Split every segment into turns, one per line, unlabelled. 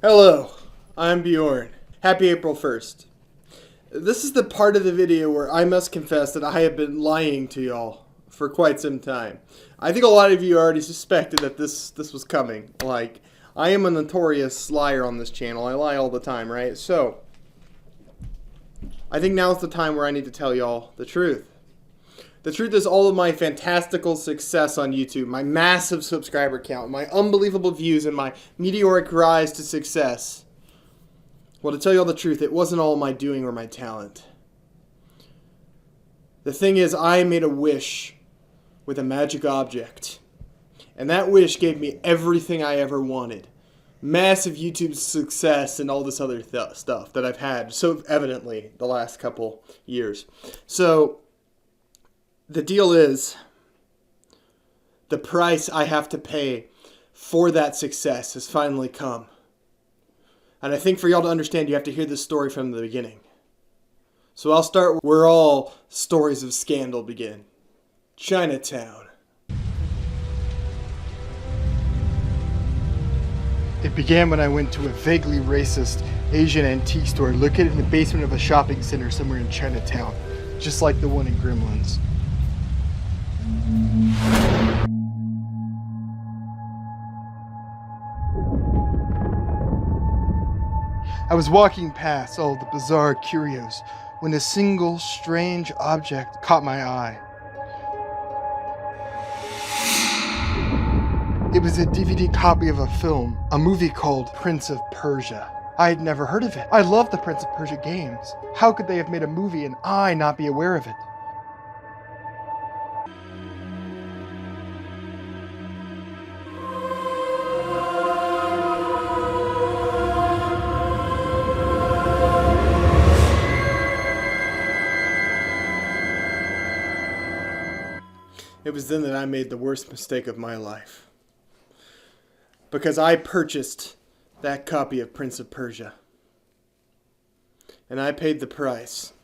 Hello, I'm Bjorn. Happy April 1st. This is the part of the video where I must confess that I have been lying to y'all for quite some time. I think a lot of you already suspected that this was coming. Like, I am a notorious liar on this channel. I lie all the time, right? So, I think now's the time where I need to tell y'all the truth. The truth is all of my fantastical success on YouTube, my massive subscriber count, my unbelievable views, and my meteoric rise to success. Well, to tell you all the truth, it wasn't all my doing or my talent. The thing is, I made a wish with a magic object. And that wish gave me everything I ever wanted. Massive YouTube success and all this other stuff that I've had so evidently the last couple years. So, the deal is, the price I have to pay for that success has finally come. And I think for y'all to understand, you have to hear this story from the beginning. So I'll start where all stories of scandal begin. Chinatown. It began when I went to a vaguely racist Asian antique store located in the basement of a shopping center somewhere in Chinatown, just like the one in Gremlins. I was walking past all the bizarre curios when a single strange object caught my eye. It was a DVD copy of a film, a movie called Prince of Persia. I had never heard of it. I loved the Prince of Persia games. How could they have made a movie and I not be aware of it? It was then that I made the worst mistake of my life. Because I purchased that copy of Prince of Persia. And I paid the price.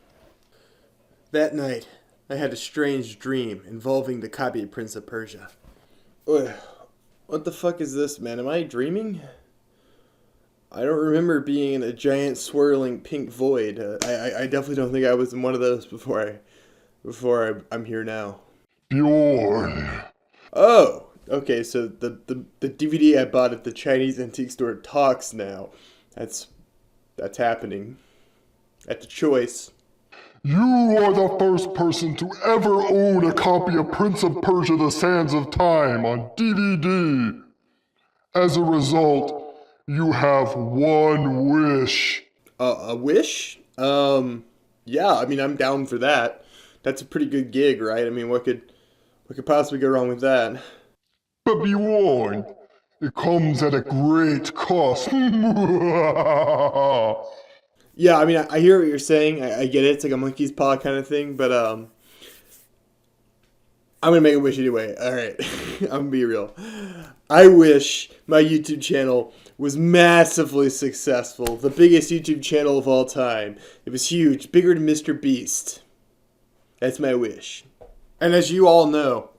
That night, I had a strange dream involving the copy of Prince of Persia. Ugh, what the fuck is this, man? Am I dreaming? I don't remember being in a giant swirling pink void. I definitely don't think I was in one of those before I'm here now.
Bjorn.
Oh, okay, so the DVD I bought at the Chinese antique store talks now. That's happening. At the choice.
You are the first person to ever own a copy of Prince of Persia: The Sands of Time on DVD. As a result, you have one wish.
A wish? Yeah, I mean, I'm down for that. That's a pretty good gig, right? I mean, what could possibly go wrong with that?
But Bjorn, it comes at a great cost.
Yeah, I mean, I hear what you're saying. I get it. It's like a monkey's paw kind of thing. But I'm going to make a wish anyway. All right. I'm going to be real. I wish my YouTube channel was massively successful. The biggest YouTube channel of all time. It was huge. Bigger than Mr. Beast. That's my wish. And as you all know,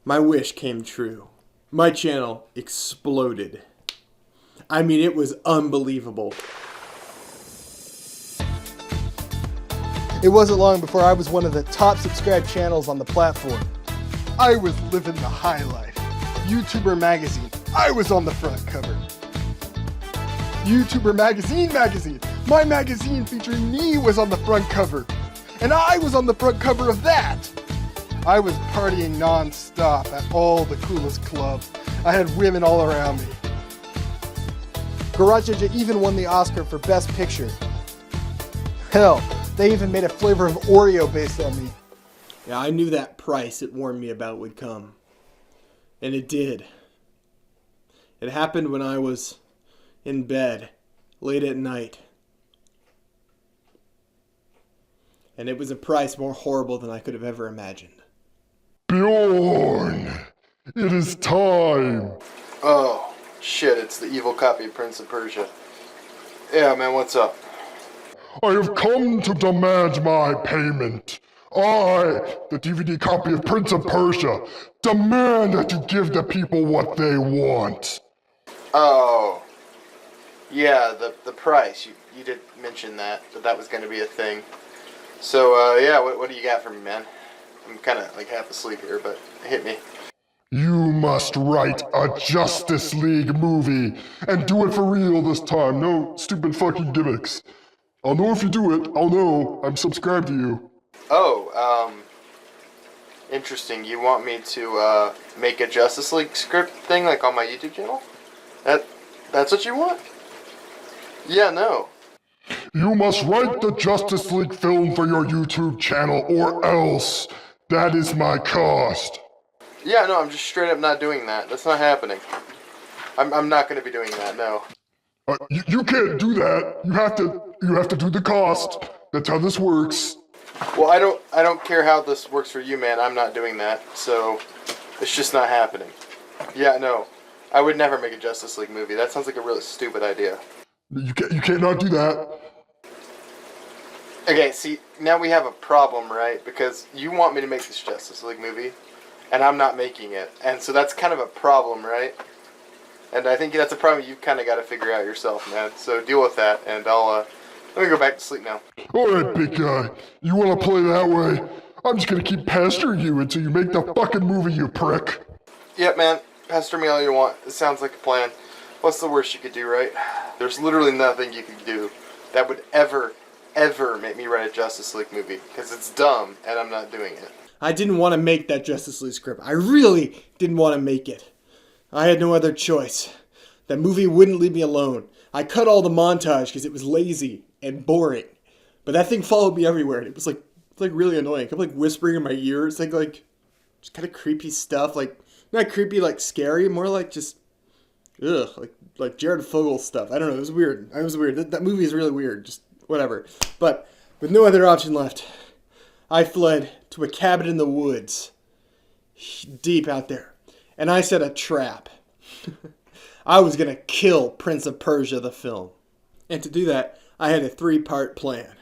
my wish came true. My channel exploded. I mean, it was unbelievable. It wasn't long before I was one of the top subscribed channels on the platform. I was living the high life. YouTuber Magazine, I was on the front cover. YouTuber Magazine! My magazine featuring me was on the front cover. And I was on the front cover of that! I was partying non-stop at all the coolest clubs. I had women all around me. Garage Ninja even won the Oscar for Best Picture. Hell, they even made a flavor of Oreo based on me. Yeah, I knew that price it warned me about would come. And it did. It happened when I was in bed, late at night. And it was a price more horrible than I could have ever imagined.
Bjorn, it is time.
Oh, shit, it's the evil copy of Prince of Persia. Yeah, man, what's up?
I have come to demand my payment. I, the DVD copy of Prince of Persia, demand that you give the people what they want.
Oh, Yeah, the price. You did mention that was going to be a thing. So yeah, what do you got for me, man? I'm kind of like half asleep here, but hit me.
You must write a Justice League movie, and do it for real this time. No stupid fucking gimmicks. I'll know if you do it. I'll know. I'm subscribed to you.
Oh, interesting. You want me to make a Justice League script thing like on my YouTube channel? That's what you want? Yeah, no.
You must write the Justice League film for your YouTube channel, or else. That is my cost.
Yeah, no, I'm just straight up not doing that. That's not happening. I'm not going to be doing that, no.
You can't do that. You have to do the cost. That's how this works.
Well, I don't care how this works for you, man. I'm not doing that. So it's just not happening. Yeah, no. I would never make a Justice League movie. That sounds like a really stupid idea.
You can't not do that.
Okay, see, now we have a problem, right? Because you want me to make this Justice League movie, and I'm not making it. And so that's kind of a problem, right? And I think that's a problem you've kind of got to figure out yourself, man. So deal with that, and let me go back to sleep now.
Alright, big guy. You wanna play that way? I'm just gonna keep pestering you until you make the fucking movie, you prick.
Yep, man. Pester me all you want. It sounds like a plan. What's the worst you could do, right? There's literally nothing you could do that would ever make me write a Justice League movie. Because it's dumb, and I'm not doing it. I didn't want to make that Justice League script. I really didn't want to make it. I had no other choice. That movie wouldn't leave me alone. I cut all the montage because it was lazy and boring. But that thing followed me everywhere. And it was like really annoying. It kept like whispering in my ears. Like just kind of creepy stuff. Like not creepy, like scary. More like just like Jared Fogle stuff. I don't know. It was weird. That movie is really weird. Just whatever. But with no other option left, I fled to a cabin in the woods, deep out there. And I set a trap. I was going to kill Prince of Persia, the film. And to do that, I had a 3-part plan.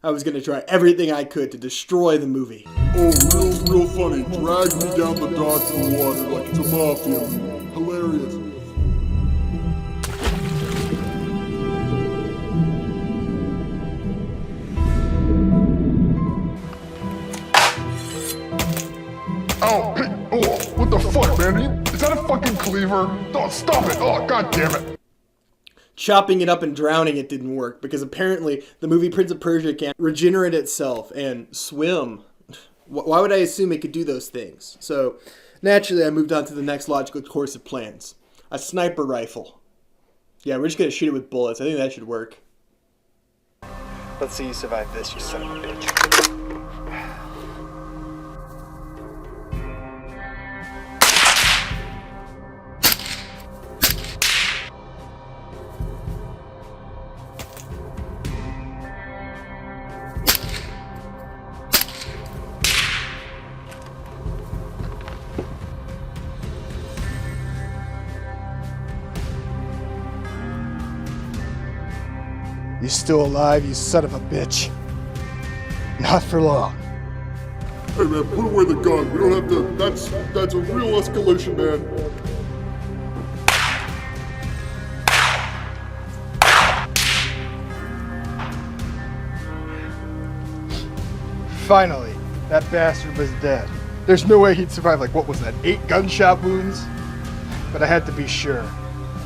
I was going to try everything I could to destroy the movie.
Oh, real funny. Drag me down the dock to the water like it's a mafia. Hilarious. Oh, hey, oh, what the fuck, man? Is that a fucking cleaver? Oh, stop it! Oh, god damn it!
Chopping it up and drowning it didn't work because apparently the movie Prince of Persia can't regenerate itself and swim. Why would I assume it could do those things? So naturally I moved on to the next logical course of plans. A sniper rifle. Yeah, we're just going to shoot it with bullets. I think that should work. Let's see you survive this, you son of a bitch.
You still alive, you son of a bitch? Not for long.
Hey man, put away the gun. We don't have to. That's a real escalation, man.
Finally, that bastard was dead. There's no way he'd survive, like, what was that, 8 gunshot wounds? But I had to be sure,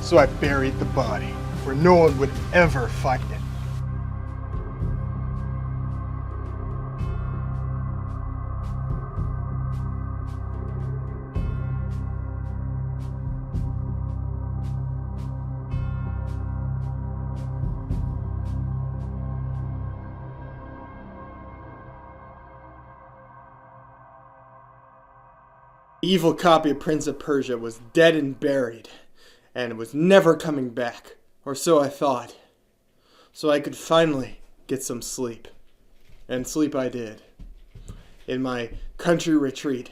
so I buried the body, where no one would ever find it.
The evil copy of Prince of Persia was dead and buried, and was never coming back, or so I thought. So I could finally get some sleep. And sleep I did. In my country retreat.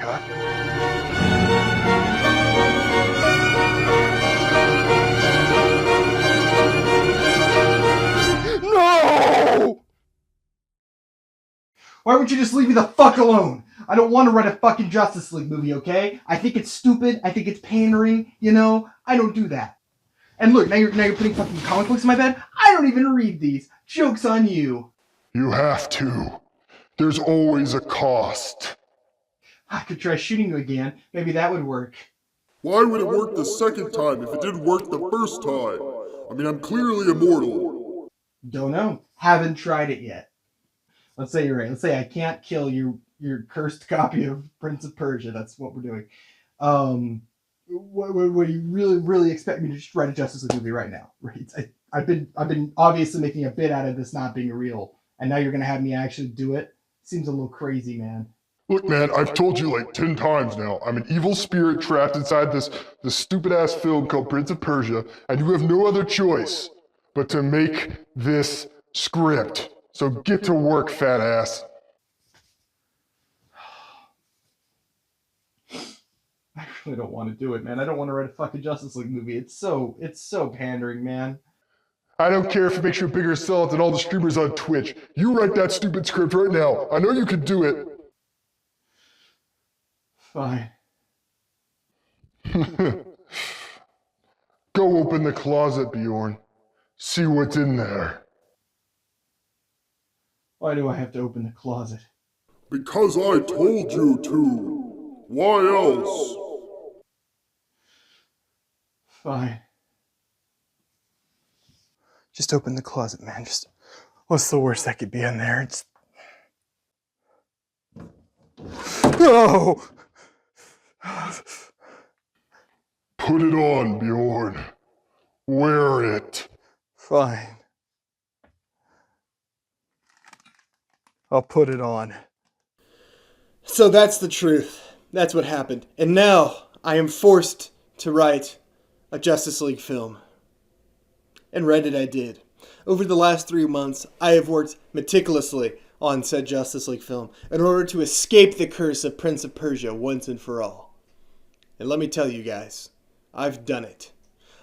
cut. No! Why would you just leave me the fuck alone? I don't want to write a fucking Justice League movie, okay? I think it's stupid. I think it's pandering. You know, I don't do that. And look, now you're putting fucking comic books in my bed. I don't even read these. Joke's on you.
You have to. There's always a cost.
I could try shooting you again. Maybe that would work.
Why would it work the second time if it didn't work the first time? I mean, I'm clearly immortal.
Don't know. Haven't tried it yet. Let's say you're right. Let's say I can't kill your cursed copy of Prince of Persia. That's what we're doing. What do you really expect me to just write a Justice League movie right now? Right? I've been obviously making a bit out of this not being real, and now you're gonna have me actually do it. Seems a little crazy, man.
Look, man, I've told you like 10 times now. I'm an evil spirit trapped inside this stupid-ass film called Prince of Persia, and you have no other choice but to make this script. So get to work, fat ass.
I really don't want to do it, man. I don't want to write a fucking Justice League movie. It's so pandering, man.
I don't care if it makes you a bigger sell than all the streamers on Twitch. You write that stupid script right now. I know you can do it.
Fine.
Go open the closet, Bjorn. See what's in there.
Why do I have to open the closet?
Because I told you to. Why else?
Fine. Just open the closet, man. Just what's the worst that could be in there? It's no.
Put it on, Bjorn. Wear it.
Fine. I'll put it on.
So that's the truth. That's what happened. And now I am forced to write a Justice League film. And write it I did. Over the last 3 months, I have worked meticulously on said Justice League film in order to escape the curse of Prince of Persia once and for all. And let me tell you guys, I've done it.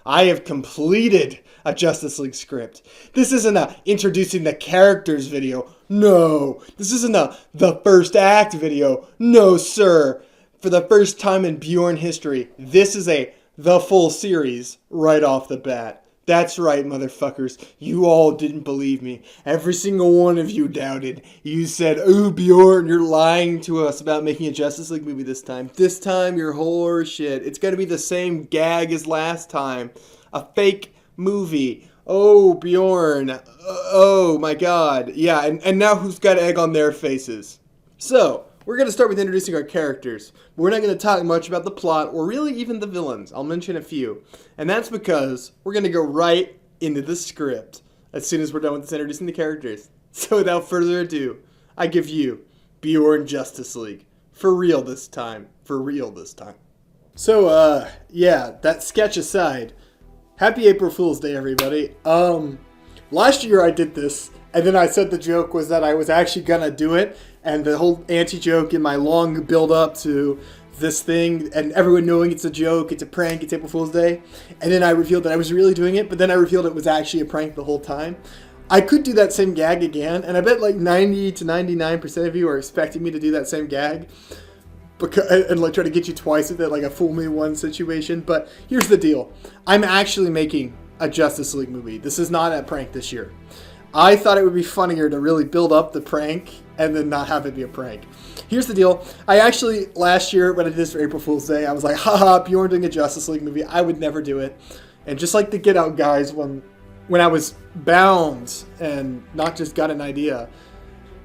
I have completed a Justice League script. This isn't a introducing the characters video. No. This isn't a the first act video. No, sir. For the first time in Bjorn history, this is the full series right off the bat. That's right, motherfuckers. You all didn't believe me. Every single one of you doubted. You said, "Ooh, Bjorn, you're lying to us about making a Justice League movie this time. This time, you're horseshit. It's gonna be the same gag as last time. A fake movie. Oh, Bjorn. Oh, my God. Yeah, and now who's got egg on their faces?" So, we're going to start with introducing our characters. We're not going to talk much about the plot or really even the villains. I'll mention a few. And that's because we're going to go right into the script as soon as we're done with this introducing the characters. So without further ado, I give you Bjorn Justice League. For real this time. For real this time. So, yeah, that sketch aside, happy April Fool's Day, everybody. Last year I did this, and then I said the joke was that I was actually gonna do it, and the whole anti-joke in my long build-up to this thing, and everyone knowing it's a joke, it's a prank, it's April Fool's Day, and then I revealed that I was really doing it, but then I revealed it was actually a prank the whole time. I could do that same gag again, and I bet like 90 to 99% of you are expecting me to do that same gag, and like try to get you twice with it, like a fool me once situation. But here's the deal. I'm actually making a Justice League movie. This is not a prank this year. I thought it would be funnier to really build up the prank and then not have it be a prank. Here's the deal. I actually, last year when I did this for April Fool's Day, I was like, haha, Bjorn doing a Justice League movie. I would never do it. And just like the Get Out guys, when I was bound and not just got an idea,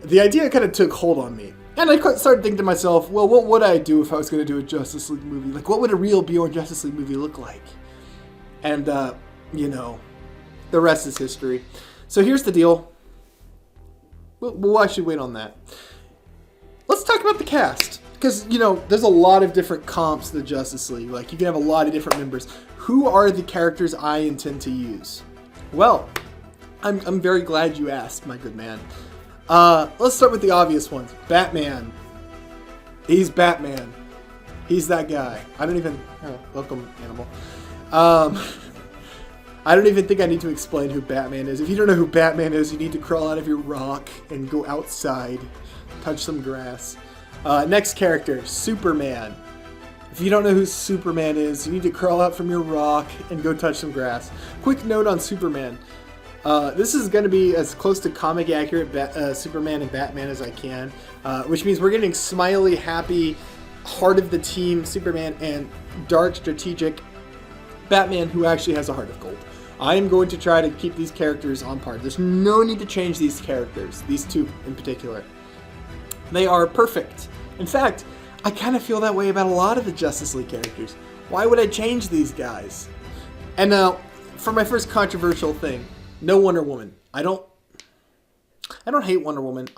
the idea kind of took hold on me. And I started thinking to myself, well, what would I do if I was going to do a Justice League movie? Like, what would a real Bjorn Justice League movie look like? And, you know, the rest is history. So here's the deal. We'll actually wait on that. Let's talk about the cast. Because, you know, there's a lot of different comps to the Justice League. Like, you can have a lot of different members. Who are the characters I intend to use? Well, I'm very glad you asked, my good man. Let's start with the obvious ones. Batman. He's Batman. He's that guy. I don't even... Oh, welcome, animal. I don't even think I need to explain who Batman is. If you don't know who Batman is, you need to crawl out of your rock and go outside. Touch some grass. Next character, Superman. If you don't know who Superman is, you need to crawl out from your rock and go touch some grass. Quick note on Superman. This is going to be as close to comic accurate Superman and Batman as I can, which means we're getting smiley, happy, heart of the team Superman and dark, strategic Batman who actually has a heart of gold. I am going to try to keep these characters on par. There's no need to change these characters, these two in particular. They are perfect. In fact, I kind of feel that way about a lot of the Justice League characters. Why would I change these guys? And now, for my first controversial thing, no Wonder Woman. I don't hate Wonder Woman.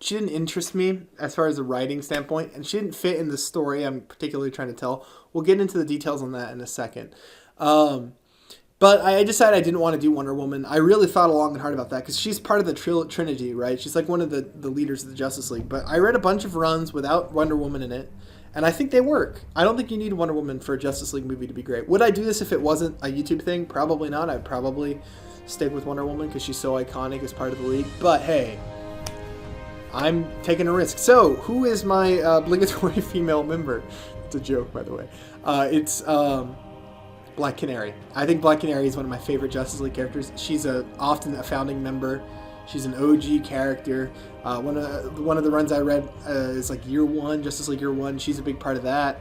She didn't interest me as far as a writing standpoint, and she didn't fit in the story I'm particularly trying to tell. We'll get into the details on that in a second. But I decided I didn't want to do Wonder Woman. I really thought long and hard about that because she's part of the Trinity, right? She's like one of the leaders of the Justice League. But I read a bunch of runs without Wonder Woman in it, and I think they work. I don't think you need Wonder Woman for a Justice League movie to be great. Would I do this if it wasn't a YouTube thing? Probably not. I'd probably stick with Wonder Woman because she's so iconic as part of the league. But hey, I'm taking a risk. So, who is my obligatory female member? It's a joke, by the way. It's Black Canary. I think Black Canary is one of my favorite Justice League characters. She's often a founding member. She's an OG character. One of the runs I read is like Year One, Justice League Year One. She's a big part of that.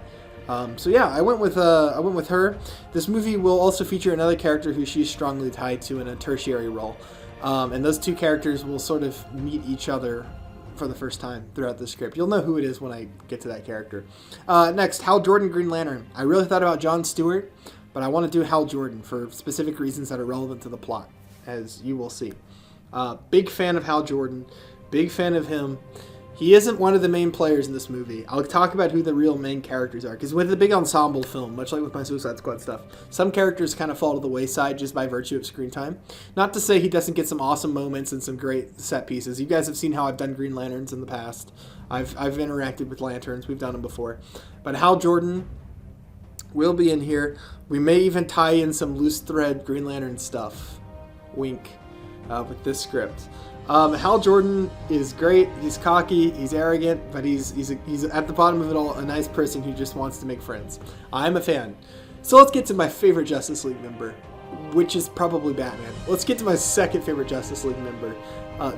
So yeah, I went with her. This movie will also feature another character who she's strongly tied to in a tertiary role, and those two characters will sort of meet each other for the first time throughout the script. You'll know who it is when I get to that character. Next, Hal Jordan, Green Lantern. I really thought about Jon Stewart, but I want to do Hal Jordan for specific reasons that are relevant to the plot, as you will see. Big fan of Hal Jordan. Big fan of him. He isn't one of the main players in this movie. I'll talk about who the real main characters are, because with a big ensemble film, much like with my Suicide Squad stuff, some characters kind of fall to the wayside just by virtue of screen time. Not to say he doesn't get some awesome moments and some great set pieces. You guys have seen how I've done Green Lanterns in the past. I've interacted with Lanterns. We've done them before. But Hal Jordan will be in here. We may even tie in some loose thread Green Lantern stuff. Wink. With this script. Hal Jordan is great. He's cocky. He's arrogant, but he's at the bottom of it all a nice person who just wants to make friends. I'm a fan. So let's get to my favorite Justice League member, which is probably Batman. Let's get to my second favorite Justice League member,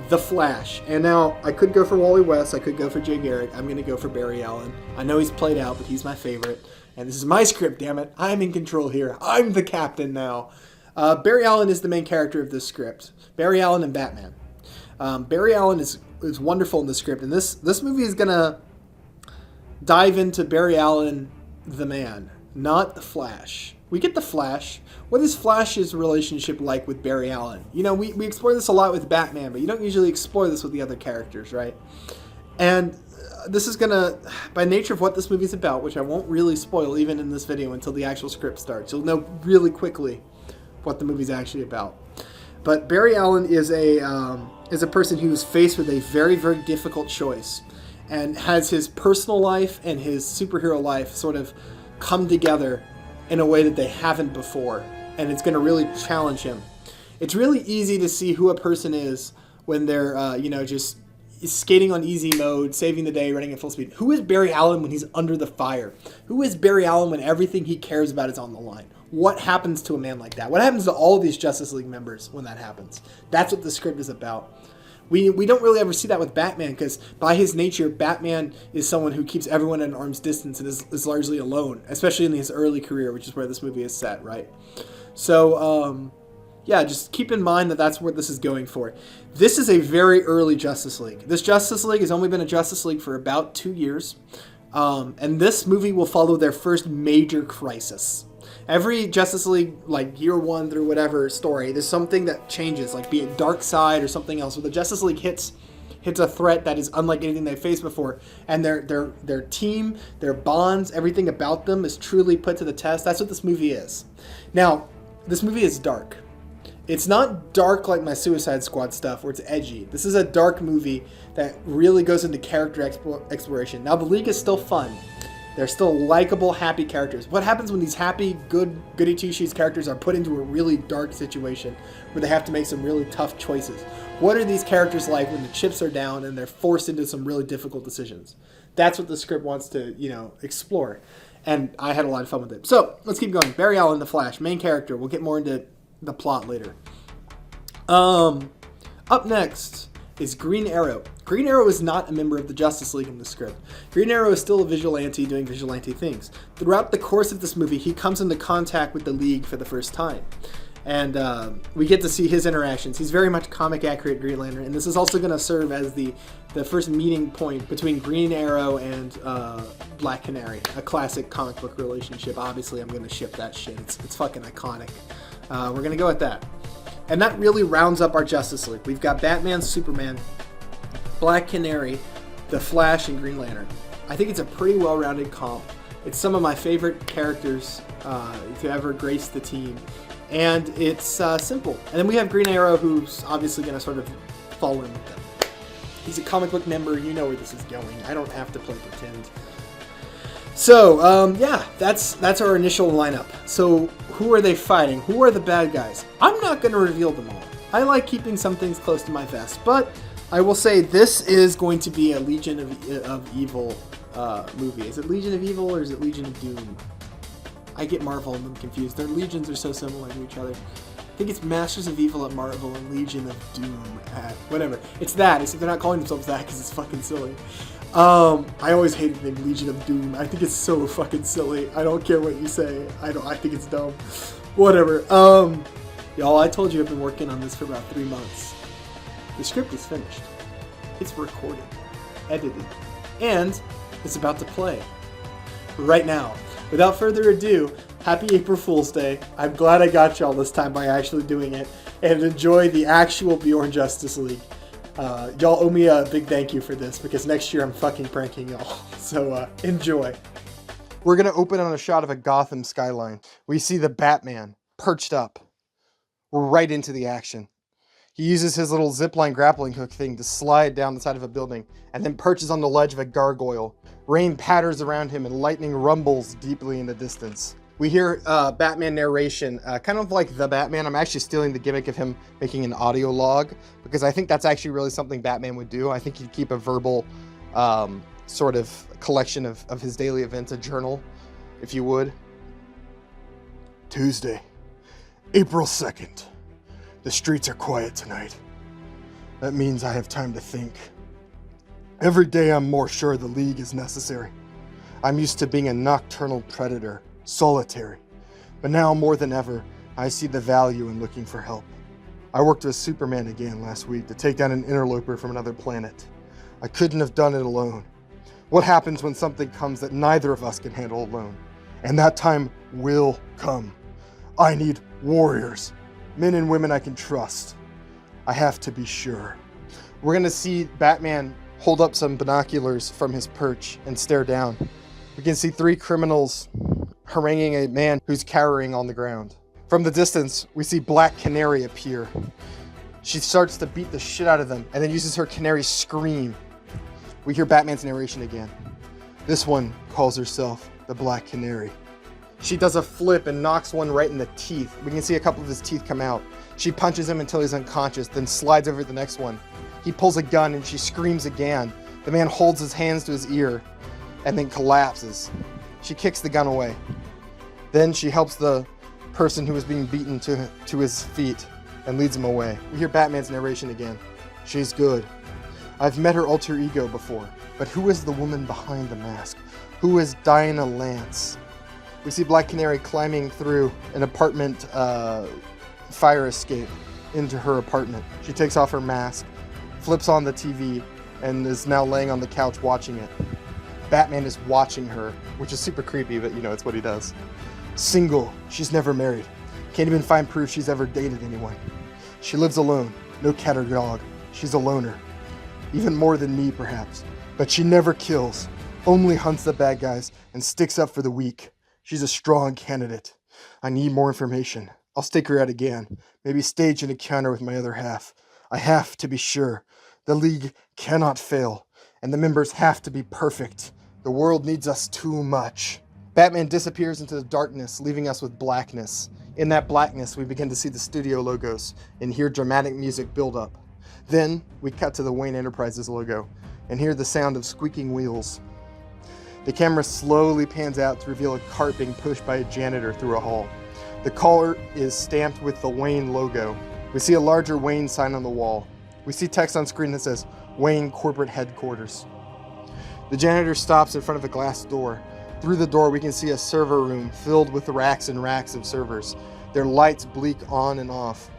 The Flash. And now I could go for Wally West. I could go for Jay Garrick. I'm going to go for Barry Allen. I know he's played out, but he's my favorite. And this is my script, damn it. I'm in control here. I'm the captain now. Barry Allen is the main character of this script. Barry Allen and Batman. Barry Allen is wonderful in the script, and this movie is gonna dive into Barry Allen, the man, not the Flash. We get the Flash. What is Flash's relationship like with Barry Allen? You know, we explore this a lot with Batman, but you don't usually explore this with the other characters, right? And this is gonna, by nature of what this movie is about, which I won't really spoil even in this video until the actual script starts. You'll know really quickly what the movie's actually about. But Barry Allen is a person who's faced with a very, very difficult choice and has his personal life and his superhero life sort of come together in a way that they haven't before. And it's going to really challenge him. It's really easy to see who a person is when they're, just skating on easy mode, saving the day, running at full speed. Who is Barry Allen when he's under the fire? Who is Barry Allen when everything he cares about is on the line? What happens to a man like that? What happens to all of these Justice League members when that happens? That's what the script is about. We don't really ever see that with Batman because by his nature, Batman is someone who keeps everyone at an arm's distance and is largely alone, especially in his early career, which is where this movie is set, right? So, just keep in mind that that's where this is going for. This is a very early Justice League. This Justice League has only been a Justice League for about 2 years, and this movie will follow their first major crisis. Every Justice League, like Year One through whatever story, there's something that changes, like be it Darkseid or something else, where the Justice League hits a threat that is unlike anything they've faced before, and their team, their bonds, everything about them is truly put to the test. That's what this movie is. Now, this movie is dark. It's not dark like my Suicide Squad stuff, where it's edgy. This is a dark movie that really goes into character exploration. Now, the League is still fun. They're still likable, happy characters. What happens when these happy, goody two-shoes characters are put into a really dark situation where they have to make some really tough choices? What are these characters like when the chips are down and they're forced into some really difficult decisions? That's what the script wants to, explore. And I had a lot of fun with it. So let's keep going. Barry Allen, The Flash, main character. We'll get more into the plot later. Up next is Green Arrow. Green Arrow is not a member of the Justice League in the script. Green Arrow is still a vigilante doing vigilante things. Throughout the course of this movie, he comes into contact with the League for the first time. And we get to see his interactions. He's very much comic accurate Green Lantern, and this is also going to serve as the first meeting point between Green Arrow and Black Canary, a classic comic book relationship. Obviously, I'm going to ship that shit. It's fucking iconic. We're going to go with that. And that really rounds up our Justice League. We've got Batman, Superman, Black Canary, The Flash, and Green Lantern. I think it's a pretty well-rounded comp. It's some of my favorite characters to ever grace the team. And it's simple. And then we have Green Arrow, who's obviously going to sort of fall in with them. He's a comic book member. You know where this is going. I don't have to play pretend. So, that's our initial lineup. So, who are they fighting? Who are the bad guys? I'm not going to reveal them all. I like keeping some things close to my vest. But I will say this is going to be a Legion of Evil movie. Is it Legion of Evil or is it Legion of Doom? I get Marvel and them confused. Their legions are so similar to each other. I think it's Masters of Evil at Marvel and Legion of Doom at whatever. It's that, except they're not calling themselves that because it's fucking silly. I always hated the name Legion of Doom. I think it's so fucking silly. I don't care what you say. I think it's dumb. Whatever. Y'all, I told you I've been working on this for about 3 months. The script is finished. It's recorded, edited, and it's about to play. Right now. Without further ado, happy April Fool's Day. I'm glad I got y'all this time by actually doing it. And enjoy the actual Bjorn Justice League. Y'all owe me a big thank you for this because next year I'm fucking pranking y'all. So enjoy. We're going to open on a shot of a Gotham skyline. We see the Batman perched up. We're right into the action. He uses his little zipline grappling hook thing to slide down the side of a building and then perches on the ledge of a gargoyle. Rain patters around him and lightning rumbles deeply in the distance. We hear Batman narration, kind of like The Batman. I'm actually stealing the gimmick of him making an audio log because I think that's actually really something Batman would do. I think he'd keep a verbal sort of collection of his daily events, a journal, if you would. Tuesday, April 2nd. The streets are quiet tonight. That means I have time to think. Every day I'm more sure the League is necessary. I'm used to being a nocturnal predator, solitary. But now more than ever, I see the value in looking for help. I worked with Superman again last week to take down an interloper from another planet. I couldn't have done it alone. What happens when something comes that neither of us can handle alone? And that time will come. I need warriors, men and women I can trust. I have to be sure. We're gonna see Batman hold up some binoculars from his perch and stare down. We can see 3 criminals haranguing a man who's cowering on the ground. From the distance, we see Black Canary appear. She starts to beat the shit out of them and then uses her canary scream. We hear Batman's narration again. This one calls herself the Black Canary. She does a flip and knocks one right in the teeth. We can see a couple of his teeth come out. She punches him until he's unconscious, then slides over to the next one. He pulls a gun and she screams again. The man holds his hands to his ear and then collapses. She kicks the gun away. Then she helps the person who is being beaten to his feet and leads him away. We hear Batman's narration again. She's good. I've met her alter ego before, but who is the woman behind the mask? Who is Dinah Lance? We see Black Canary climbing through an apartment fire escape into her apartment. She takes off her mask, flips on the TV, and is now laying on the couch watching it. Batman is watching her, which is super creepy, but it's what he does. Single, she's never married. Can't even find proof she's ever dated anyone. She lives alone, no cat or dog. She's a loner. Even more than me, perhaps. But she never kills, only hunts the bad guys and sticks up for the weak. She's a strong candidate. I need more information. I'll stake her out again. Maybe stage an encounter with my other half. I have to be sure. The League cannot fail, and the members have to be perfect. The world needs us too much. Batman disappears into the darkness, leaving us with blackness. In that blackness, we begin to see the studio logos and hear dramatic music build up. Then, we cut to the Wayne Enterprises logo and hear the sound of squeaking wheels. The camera slowly pans out to reveal a cart being pushed by a janitor through a hall. The cart is stamped with the Wayne logo. We see a larger Wayne sign on the wall. We see text on screen that says, Wayne Corporate Headquarters. The janitor stops in front of a glass door. Through the door, we can see a server room filled with racks and racks of servers. Their lights bleak on and off.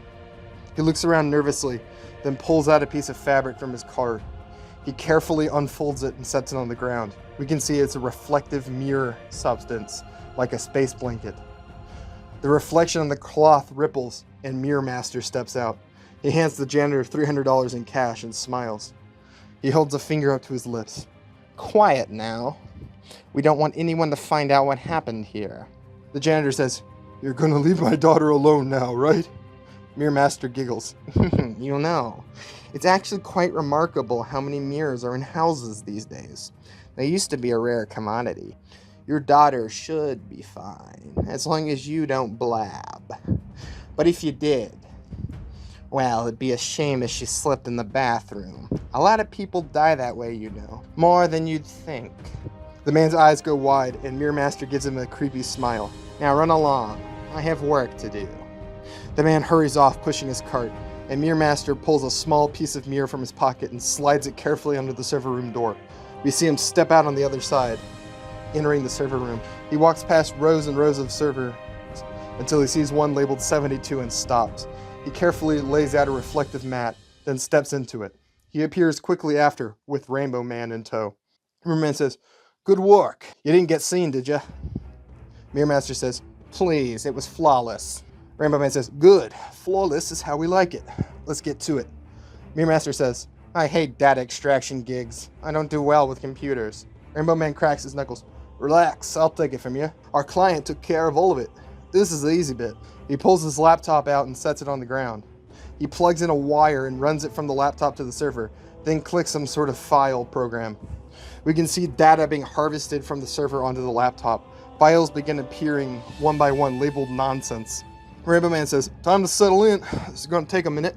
He looks around nervously, then pulls out a piece of fabric from his cart. He carefully unfolds it and sets it on the ground. We can see it's a reflective mirror substance, like a space blanket. The reflection on the cloth ripples, and Mirror Master steps out. He hands the janitor $300 in cash and smiles. He holds a finger up to his lips. Quiet now. We don't want anyone to find out what happened here. The janitor says, You're gonna leave my daughter alone now, right? Mirror Master giggles. You know, it's actually quite remarkable how many mirrors are in houses these days. They used to be a rare commodity. Your daughter should be fine, as long as you don't blab. But if you did, well, it'd be a shame if she slipped in the bathroom. A lot of people die that way, you know. More than you'd think. The man's eyes go wide, and Mirror Master gives him a creepy smile. Now run along. I have work to do. The man hurries off, pushing his cart, and Mirror Master pulls a small piece of mirror from his pocket and slides it carefully under the server room door. We see him step out on the other side, entering the server room. He walks past rows and rows of servers until he sees one labeled 72 and stops. He carefully lays out a reflective mat, then steps into it. He appears quickly after, with Rainbow Man in tow. Mirror Man says, Good work. You didn't get seen, did ya? Mirror Master says, Please, it was flawless. Rainbow Man says, Good. Flawless is how we like it. Let's get to it. Mirror Master says, I hate data extraction gigs. I don't do well with computers. Rainbow Man cracks his knuckles. Relax, I'll take it from you. Our client took care of all of it. This is the easy bit. He pulls his laptop out and sets it on the ground. He plugs in a wire and runs it from the laptop to the server, then clicks some sort of file program. We can see data being harvested from the server onto the laptop. Files begin appearing one by one, labeled nonsense. Rainbow Man says, Time to settle in. This is going to take a minute.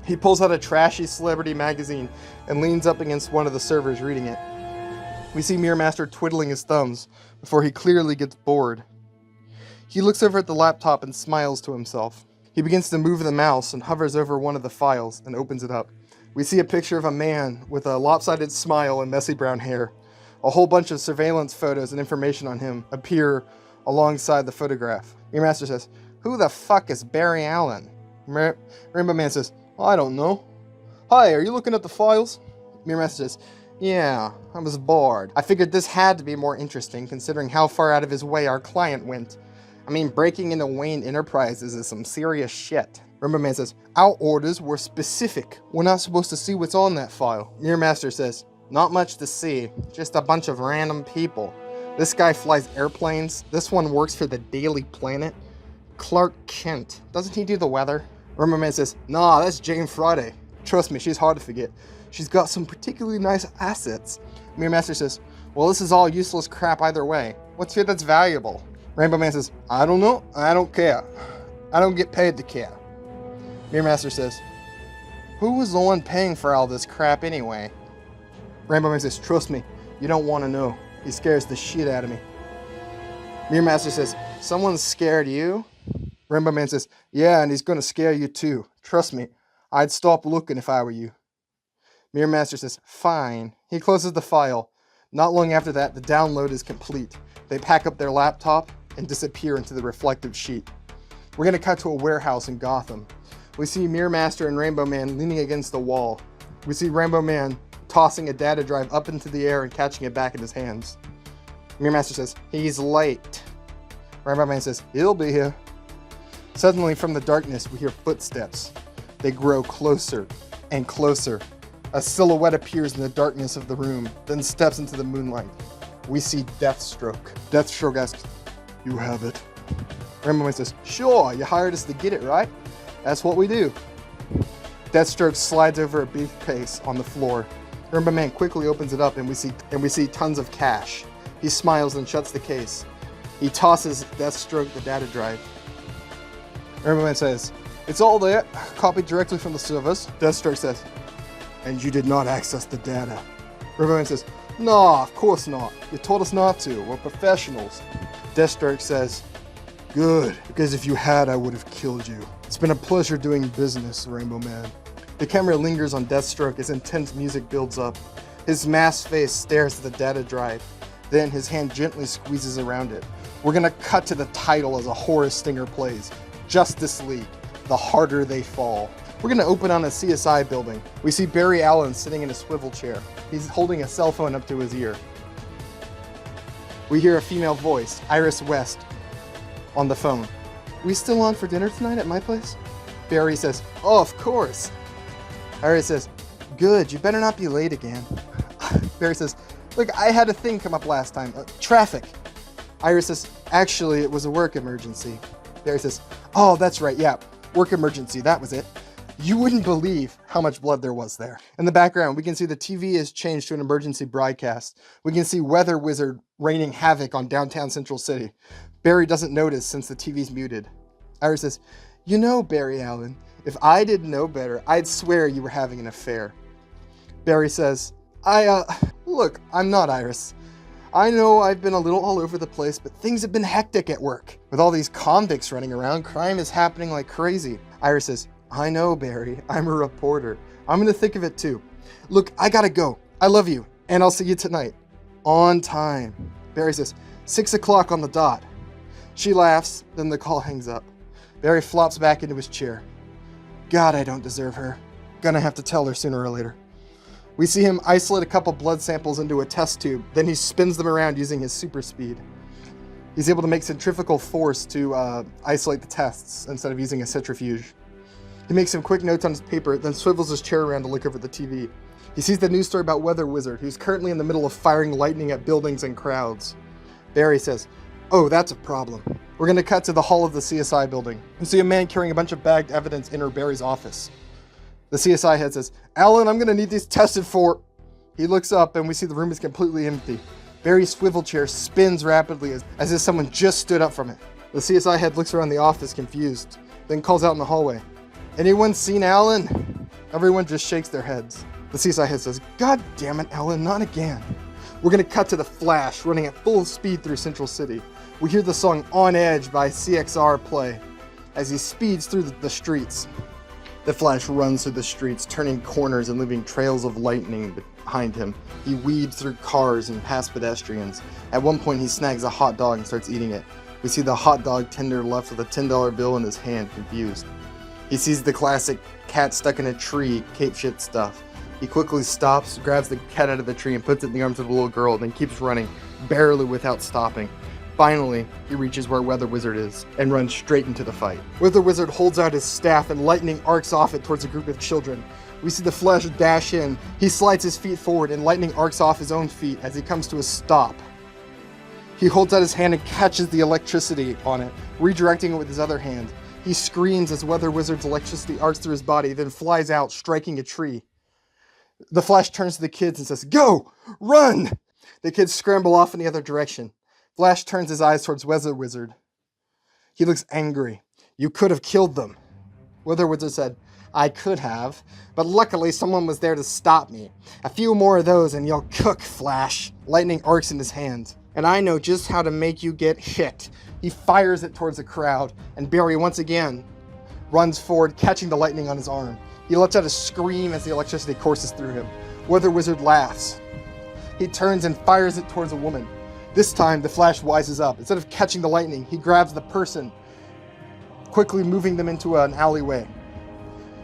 He pulls out a trashy celebrity magazine and leans up against one of the servers reading it. We see Mirror Master twiddling his thumbs before he clearly gets bored. He looks over at the laptop and smiles to himself. He begins to move the mouse and hovers over one of the files and opens it up. We see a picture of a man with a lopsided smile and messy brown hair. A whole bunch of surveillance photos and information on him appear alongside the photograph. Mirror Master says, Who the fuck is Barry Allen? Rainbow Man says, I don't know. Hi, are you looking at the files? Mirror Master says, Yeah, I was bored. I figured this had to be more interesting considering how far out of his way our client went. I mean, breaking into Wayne Enterprises is some serious shit. Rainbow Man says, Our orders were specific. We're not supposed to see what's on that file. Mirror Master says, Not much to see, just a bunch of random people. This guy flies airplanes. This one works for the Daily Planet. Clark Kent, doesn't he do the weather? Rainbow Man says, Nah, that's Jane Friday. Trust me, she's hard to forget. She's got some particularly nice assets. Mirror Master says, Well, this is all useless crap either way. What's here that's valuable? Rainbow Man says, I don't know, I don't care. I don't get paid to care. Mirror Master says, Who was the one paying for all this crap anyway? Rainbow Man says, Trust me, you don't want to know. He scares the shit out of me. Mirror Master says, Someone scared you? Rainbow Man says, Yeah, and he's going to scare you too. Trust me, I'd stop looking if I were you. Mirror Master says, Fine. He closes the file. Not long after that, the download is complete. They pack up their laptop and disappear into the reflective sheet. We're going to cut to a warehouse in Gotham. We see Mirror Master and Rainbow Man leaning against the wall. We see Rainbow Man tossing a data drive up into the air and catching it back in his hands. Mirror Master says, He's late. Rainbow Man says, He'll be here. Suddenly from the darkness, we hear footsteps. They grow closer and closer. A silhouette appears in the darkness of the room, then steps into the moonlight. We see Deathstroke. Deathstroke asks, You have it? Rainbow Man says, Sure, you hired us to get it, right? That's what we do. Deathstroke slides over a briefcase on the floor.
Rainbow Man quickly opens it up and we see tons of cash. He smiles and shuts the case. He tosses Deathstroke the data drive. Rainbow Man says, "It's all there, copied directly from the servers." Deathstroke says, "And you did not access the data." Rainbow Man says, "No, of course not. You told us not to. We're professionals." Deathstroke says, "Good, because if you had, I would have killed you. It's been a pleasure doing business, Rainbow Man." The camera lingers on Deathstroke as intense music builds up. His masked face stares at the data drive. Then his hand gently squeezes around it. We're gonna cut to the title as a horror stinger plays. Justice League, The Harder They Fall. We're gonna open on a CSI building. We see Barry Allen sitting in a swivel chair. He's holding a cell phone up to his ear. We hear a female voice, Iris West, on the phone. "We still on for dinner tonight at my place?" Barry says, "Oh, of course." Iris says, "Good, you better not be late again." Barry says, "Look, I had a thing come up last time. Traffic." Iris says, "Actually, it was a work emergency." Barry says, "Oh, that's right, yeah, work emergency, that was it." You wouldn't believe how much blood there was there. In the background, we can see the TV is changed to an emergency broadcast. We can see Weather Wizard raining havoc on downtown Central City. Barry doesn't notice since the TV's muted. Iris says, "You know, Barry Allen, if I didn't know better, I'd swear you were having an affair." Barry says, Look, I'm not Iris. I know I've been a little all over the place, but things have been hectic at work. With all these convicts running around, crime is happening like crazy." Iris says, "I know, Barry. I'm a reporter. I'm gonna think of it too. Look, I gotta go. I love you, and I'll see you tonight. On time." Barry says, 6 o'clock on the dot. She laughs, then the call hangs up. Barry flops back into his chair. God, I don't deserve her. Gonna have to tell her sooner or later. We see him isolate a couple blood samples into a test tube, then he spins them around using his super speed. He's able to make centrifugal force to isolate the tests instead of using a centrifuge. He makes some quick notes on his paper, then swivels his chair around to look over the TV. He sees the news story about Weather Wizard, who's currently in the middle of firing lightning at buildings and crowds. Barry says, "Oh, that's a problem." We're going to cut to the hall of the CSI building. We see a man carrying a bunch of bagged evidence enter Barry's office. The CSI head says, "Alan, I'm going to need these tested for..." He looks up and we see the room is completely empty. Barry's swivel chair spins rapidly as if someone just stood up from it. The CSI head looks around the office confused, then calls out in the hallway, "Anyone seen Alan?" Everyone just shakes their heads. The CSI head says, "God damn it, Alan, not again." We're going to cut to the Flash running at full speed through Central City. We hear the song On Edge by CXR play as he speeds through the streets. The Flash runs through the streets, turning corners and leaving trails of lightning behind him. He weaves through cars and past pedestrians. At one point, he snags a hot dog and starts eating it. We see the hot dog tender left with a $10 bill in his hand, confused. He sees the classic cat stuck in a tree, cape shit stuff. He quickly stops, grabs the cat out of the tree and puts it in the arms of the little girl, then keeps running, barely without stopping. Finally, he reaches where Weather Wizard is and runs straight into the fight. Weather Wizard holds out his staff and lightning arcs off it towards a group of children. We see the Flash dash in. He slides his feet forward and lightning arcs off his own feet as he comes to a stop. He holds out his hand and catches the electricity on it, redirecting it with his other hand. He screams as Weather Wizard's electricity arcs through his body, then flies out, striking a tree. The Flash turns to the kids and says, "Go! Run!" The kids scramble off in the other direction. Flash turns his eyes towards Weather Wizard. He looks angry. "You could have killed them." Weather Wizard said, "I could have, but luckily someone was there to stop me. A few more of those and you'll cook, Flash." Lightning arcs in his hand. "And I know just how to make you get hit." He fires it towards the crowd, and Barry once again runs forward, catching the lightning on his arm. He lets out a scream as the electricity courses through him. Weather Wizard laughs. He turns and fires it towards a woman. This time, the Flash wises up. Instead of catching the lightning, he grabs the person, quickly moving them into an alleyway.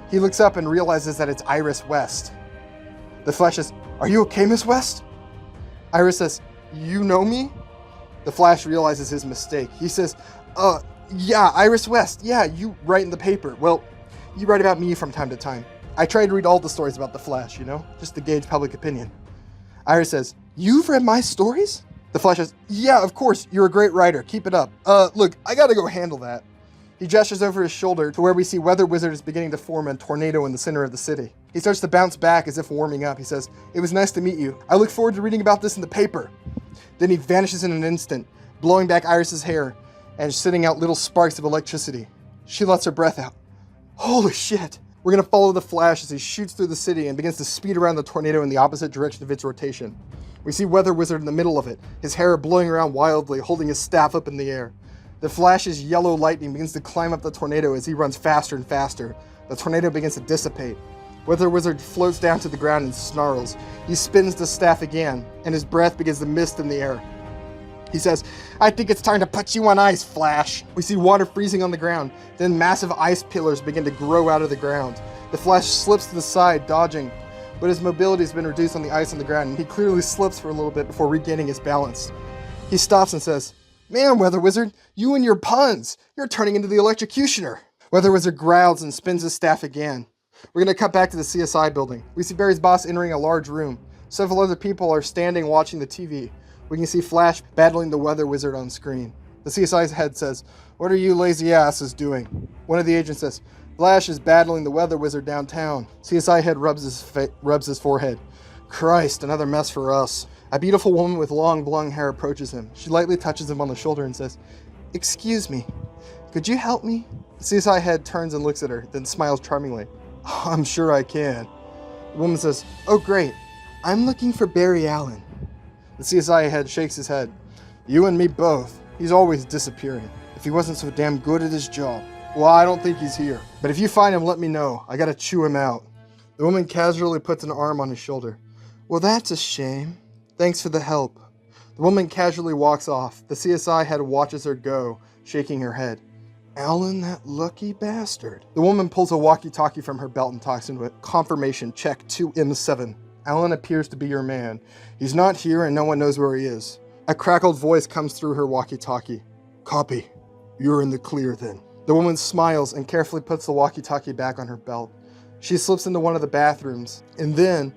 He looks up and realizes that it's Iris West. The Flash says, "Are you okay, Miss West?" Iris says, "You know me?" The Flash realizes his mistake. He says, Yeah, Iris West. Yeah, you write in the paper. Well, you write about me from time to time. I try to read all the stories about the Flash, just to gauge public opinion." Iris says, "You've read my stories?" The Flash says, "Yeah, of course. You're a great writer. Keep it up. Look, I gotta go handle that."
He gestures over his shoulder to where we see Weather Wizard is beginning to form a tornado in the center of the city. He starts to bounce back as if warming up. He says, "It was nice to meet you. I look forward to reading about this in the paper." Then he vanishes in an instant, blowing back Iris's hair and sending out little sparks of electricity. She lets her breath out. Holy shit! We're gonna follow the Flash as he shoots through the city and begins to speed around the tornado in the opposite direction of its rotation. We see Weather Wizard in the middle of it, his hair blowing around wildly, holding his staff up in the air. The Flash's yellow lightning begins to climb up the tornado as he runs faster and faster. The tornado begins to dissipate. Weather Wizard floats down to the ground and snarls. He spins the staff again, and his breath begins to mist in the air. He says, "I think it's time to put you on ice, Flash." We see water freezing on the ground, then massive ice pillars begin to grow out of the ground. The Flash slips to the side, dodging, but his mobility has been reduced on the ice on the ground, and he clearly slips for a little bit before regaining his balance. He stops and says, "Man, Weather Wizard, you and your puns, you're turning into the electrocutioner." Weather Wizard growls and spins his staff again. We're going to cut back to the CSI building. We see Barry's boss entering a large room. Several other people are standing watching the TV. We can see Flash battling the Weather Wizard on screen. The CSI's head says, "What are you lazy asses doing?" One of the agents says, "Flash is battling the Weather Wizard downtown." CSI head rubs his forehead. "Christ, another mess for us." A beautiful woman with long blonde hair approaches him. She lightly touches him on the shoulder and says, "Excuse me, could you help me?" The CSI head turns and looks at her, then smiles charmingly. "I'm sure I can." The woman says, "Oh great, I'm looking for Barry Allen." The CSI head shakes his head. "You and me both. He's always disappearing. If he wasn't so damn good at his job. Well, I don't think he's here. But if you find him, let me know. I gotta chew him out." The woman casually puts an arm on his shoulder. "Well, that's a shame. Thanks for the help." The woman casually walks off. The CSI head watches her go, shaking her head. "Alan, that lucky bastard." The woman pulls a walkie-talkie from her belt and talks into it. "Confirmation, check 2M7. Alan appears to be your man. He's not here and no one knows where he is." A crackled voice comes through her walkie-talkie. "Copy. You're in the clear then." The woman smiles and carefully puts the walkie-talkie back on her belt. She slips into one of the bathrooms, and then,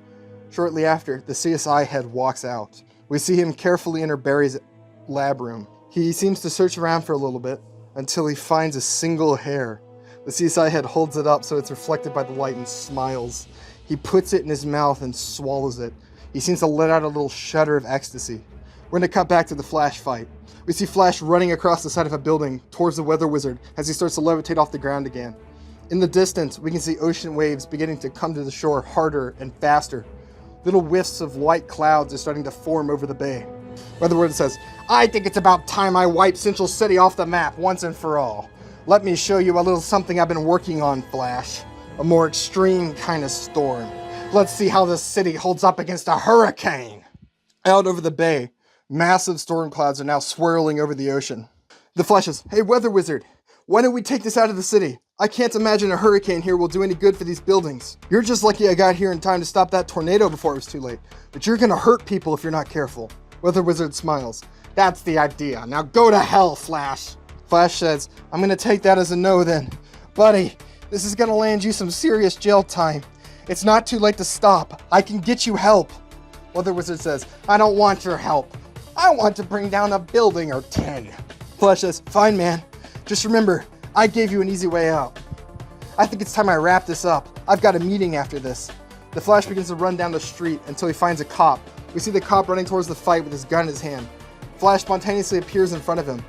shortly after, the CSI head walks out. We see him carefully enter Barry's lab room. He seems to search around for a little bit until he finds a single hair. The CSI head holds it up so it's reflected by the light and smiles. He puts it in his mouth and swallows it. He seems to let out a little shudder of ecstasy. We're going to cut back to the Flash fight. We see Flash running across the side of a building towards the Weather Wizard as he starts to levitate off the ground again. In the distance, we can see ocean waves beginning to come to the shore harder and faster. Little whiffs of white clouds are starting to form over the bay. Weather Wizard says, "I think it's about time I wipe Central City off the map once and for all. Let me show you a little something I've been working on, Flash. A more extreme kind of storm. Let's see how this city holds up against a hurricane." Out over the bay, massive storm clouds are now swirling over the ocean. The Flash says, "Hey, Weather Wizard, why don't we take this out of the city? I can't imagine a hurricane here will do any good for these buildings. You're just lucky I got here in time to stop that tornado before it was too late. But you're gonna hurt people if you're not careful." Weather Wizard smiles. "That's the idea. Now go to hell, Flash." Flash says, "I'm gonna take that as a no then. Buddy, this is gonna land you some serious jail time. It's not too late to stop. I can get you help." Weather Wizard says, "I don't want your help. I want to bring down a building or 10. Flash says, "Fine, man. Just remember, I gave you an easy way out. I think it's time I wrap this up. I've got a meeting after this." The Flash begins to run down the street until he finds a cop. We see the cop running towards the fight with his gun in his hand. Flash spontaneously appears in front of him.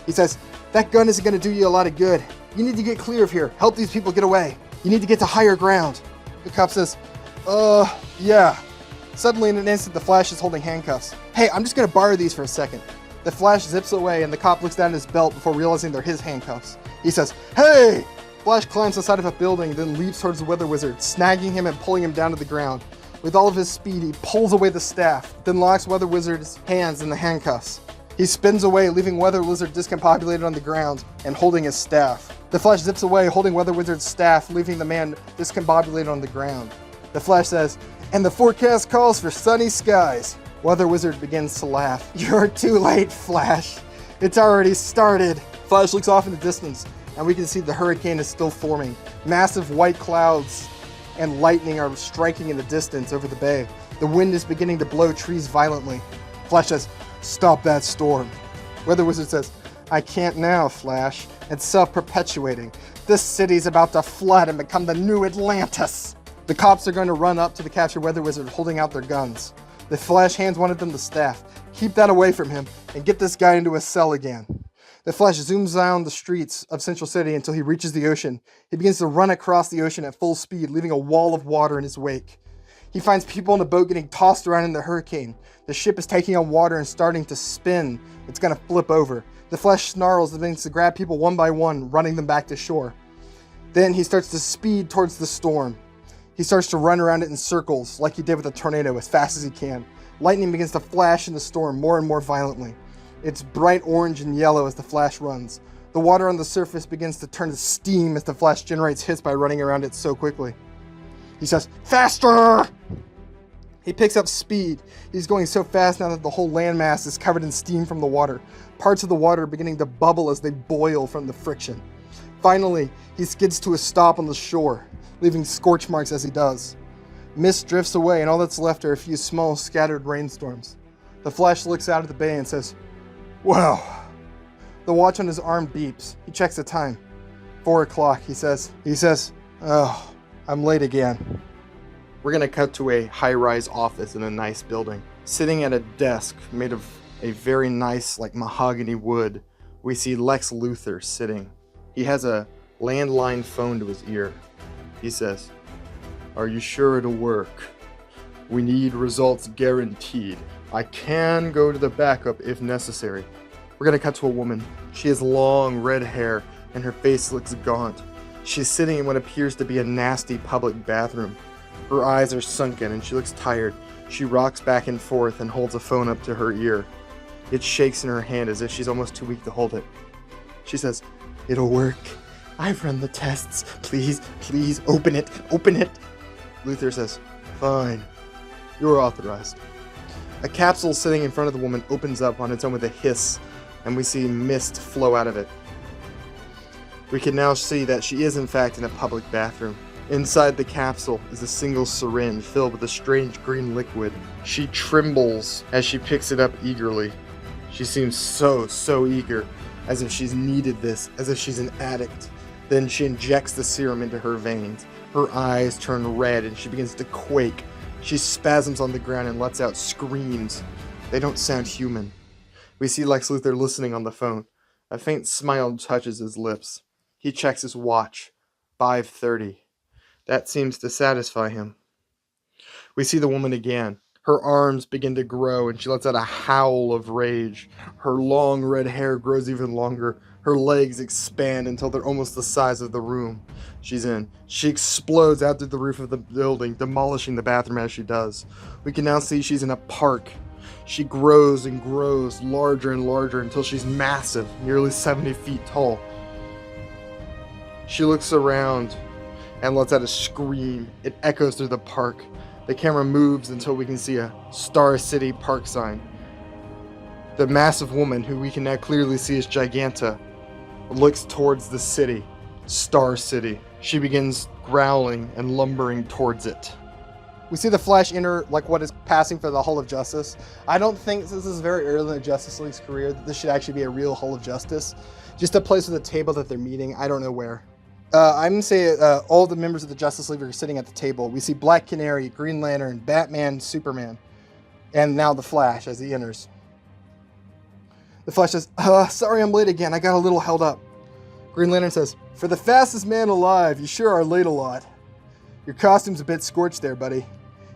He says, "That gun isn't going to do you a lot of good. You need to get clear of here. Help these people get away. You need to get to higher ground." The cop says, yeah. Suddenly in an instant, the Flash is holding handcuffs. "Hey, I'm just going to borrow these for a second." The Flash zips away and the cop looks down at his belt before realizing they're his handcuffs. He says, "Hey!" Flash climbs the side of a building, then leaps towards the Weather Wizard, snagging him and pulling him down to the ground. With all of his speed, he pulls away the staff, then locks Weather Wizard's hands in the handcuffs. He spins away, leaving Weather Wizard discombobulated on the ground and holding his staff. The Flash zips away, holding Weather Wizard's staff, leaving the man discombobulated on the ground. The Flash says, "And the forecast calls for sunny skies." Weather Wizard begins to laugh. "You're too late, Flash. It's already started." Flash looks off in the distance, and we can see the hurricane is still forming. Massive white clouds and lightning are striking in the distance over the bay. The wind is beginning to blow trees violently. Flash says, "Stop that storm." Weather Wizard says,
I can't now, Flash. It's self-perpetuating. This city's about to flood and become the new Atlantis. The cops are going to run up to the captured weather wizard holding out their guns. The Flash hands one of them the staff. Keep that away from him and get this guy into his cell again. The Flash zooms down the streets of Central City until he reaches the ocean. He begins to run across the ocean at full speed, leaving a wall of water in his wake. He finds people in a boat getting tossed around in the hurricane. The ship is taking on water and starting to spin. It's going to flip over. The Flash snarls and begins to grab people one by one, running them back to shore. Then he starts to speed towards the storm. He starts to run around it in circles, like he did with a tornado, as fast as he can. Lightning begins to flash in the storm more and more violently. It's bright orange and yellow as the Flash runs. The water on the surface begins to turn to steam as the Flash generates hits by running around it so quickly. He says, "Faster!" He picks up speed. He's going so fast now that the whole landmass is covered in steam from the water. Parts of the water are beginning to bubble as they boil from the friction. Finally, he skids to a stop on the shore, leaving scorch marks as he does. Mist drifts away, and all that's left are a few small, scattered rainstorms. The Flash looks out at the bay and says, "Wow." The watch on his arm beeps. He checks the time. 4 o'clock, he says, "Oh, I'm late again." We're going to cut to a high-rise office in a nice building. Sitting at a desk made of a very nice, mahogany wood, we see Lex Luthor sitting. He has a landline phone to his ear. He says, "Are you sure it'll work? We need results guaranteed. I can go to the backup if necessary." We're going to cut to a woman. She has long red hair and her face looks gaunt. She's sitting in what appears to be a nasty public bathroom. Her eyes are sunken and she looks tired. She rocks back and forth and holds a phone up to her ear. It shakes in her hand as if she's almost too weak to hold it. She says, "It'll work. I've run the tests. Please, open it. Luthor says, "Fine. You're authorized." A capsule sitting in front of the woman opens up on its own with a hiss, and we see mist flow out of it. We can now see that she is in fact in a public bathroom. Inside the capsule is a single syringe filled with a strange green liquid. She trembles as she picks it up eagerly. She seems so eager, as if she's needed this, as if she's an addict. Then she injects the serum into her veins. Her eyes turn red and she begins to quake. She spasms on the ground and lets out screams. They don't sound human. We see Lex Luthor listening on the phone. A faint smile touches his lips. He checks his watch. 5:30. That seems to satisfy him. We see the woman again. Her arms begin to grow and she lets out a howl of rage. Her long red hair grows even longer. Her legs expand until they're almost the size of the room she's in. She explodes out through the roof of the building, demolishing the bathroom as she does. We can now see she's in a park. She grows and grows, larger and larger, until she's massive, nearly 70 feet tall. She looks around and lets out a scream. It echoes through the park. The camera moves until we can see a Star City park sign. The massive woman, who we can now clearly see as Giganta, looks towards the city, Star City. She begins growling and lumbering towards it. We see the Flash enter what is passing for the Hall of Justice. I don't think, this is very early in the Justice League's career, that this should actually be a real Hall of Justice. Just a place with a table that they're meeting. I don't know where. I'm going to say all the members of the Justice League are sitting at the table. We see Black Canary, Green Lantern, Batman, Superman, and now the Flash as he enters. The Flash says, "Sorry I'm late again. I got a little held up." Green Lantern says, "For the fastest man alive, you sure are late a lot. Your costume's a bit scorched there, buddy."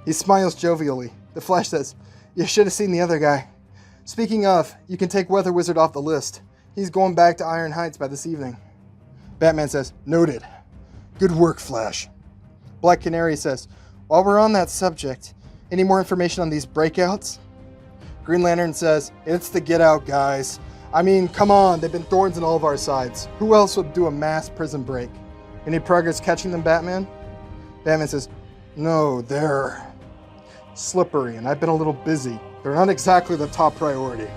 He smiles jovially. The Flash says, "You should have seen the other guy. Speaking of, you can take Weather Wizard off the list. He's going back to Iron Heights by this evening." Batman says, "Noted. Good work, Flash." Black Canary says, "While we're on that subject, any more information on these breakouts?" Green Lantern says, "It's the Get Out guys. I mean, come on, they've been thorns in all of our sides. Who else would do a mass prison break? Any progress catching them, Batman?" Batman says, "No, they're slippery, and I've been a little busy. They're not exactly the top priority."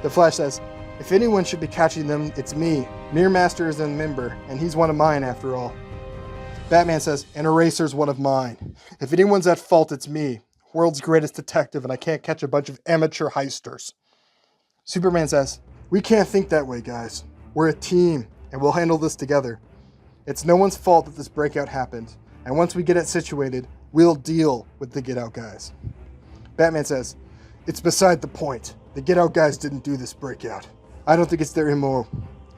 The Flash says, "If anyone should be catching them, it's me. Mirrormaster is a member, and he's one of mine after all." Batman says, "And Eraser's one of mine. If anyone's at fault, it's me. World's greatest detective, and I can't catch a bunch of amateur heisters." Superman says,
We can't think that way, guys. We're a team, and we'll handle this together. It's no one's fault that this breakout happened, and once we get it situated, we'll deal with the Get Out guys. Batman says, it's beside the point. The Get Out guys didn't do this breakout. I don't think it's their MO.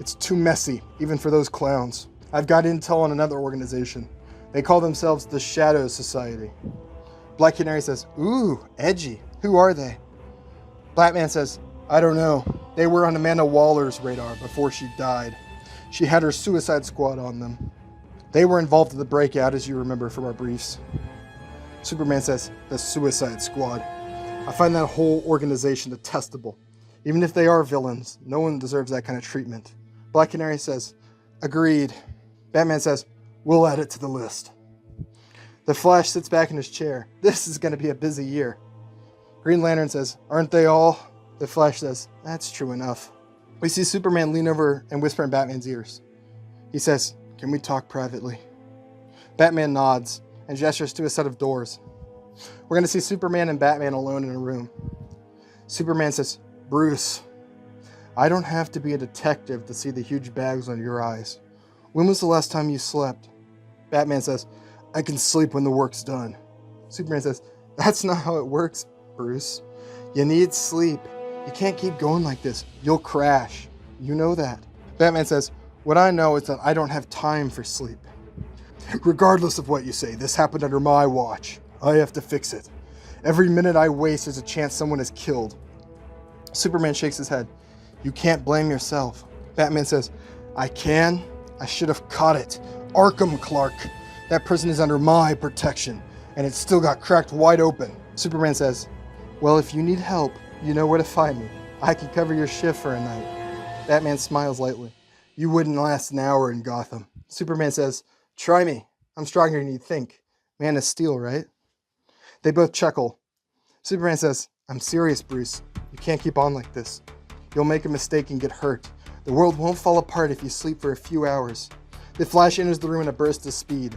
It's too messy, even for those clowns. I've got intel on another organization. They call themselves the Shadow Society. Black Canary says, ooh, edgy. Who are they? Batman says, I don't know. They were on Amanda Waller's radar before she died. She had her Suicide Squad on them. They were involved in the breakout, as you remember from our briefs. Superman says, the Suicide Squad. I find that whole organization detestable. Even if they are villains, no one deserves that kind of treatment. Black Canary says, agreed. Batman says, we'll add it to the list. The Flash sits back in his chair. This is going to be a busy year. Green Lantern says, aren't they all? The Flash says, that's true enough. We see Superman lean over and whisper in Batman's ears. He says, can we talk privately? Batman nods and gestures to a set of doors. We're going to see Superman and Batman alone in a room. Superman says, Bruce, I don't have to be a detective to see the huge bags on your eyes. When was the last time you slept? Batman says, I can sleep when the work's done. Superman says, that's not how it works, Bruce. You need sleep. You can't keep going like this. You'll crash. You know that. Batman says, what I know is that I don't have time for sleep. Regardless of what you say, this happened under my watch. I have to fix it. Every minute I waste, there's a chance someone is killed. Superman shakes his head. You can't blame yourself. Batman says, I can. I should have caught it. Arkham, Clark. That prison is under my protection, and it still got cracked wide open. Superman says, well, if you need help, you know where to find me. I can cover your shift for a night. Batman smiles lightly. You wouldn't last an hour in Gotham. Superman says, try me. I'm stronger than you think. Man of Steel, right? They both chuckle. Superman says, I'm serious, Bruce. You can't keep on like this. You'll make a mistake and get hurt. The world won't fall apart if you sleep for a few hours. The Flash enters the room in a burst of speed.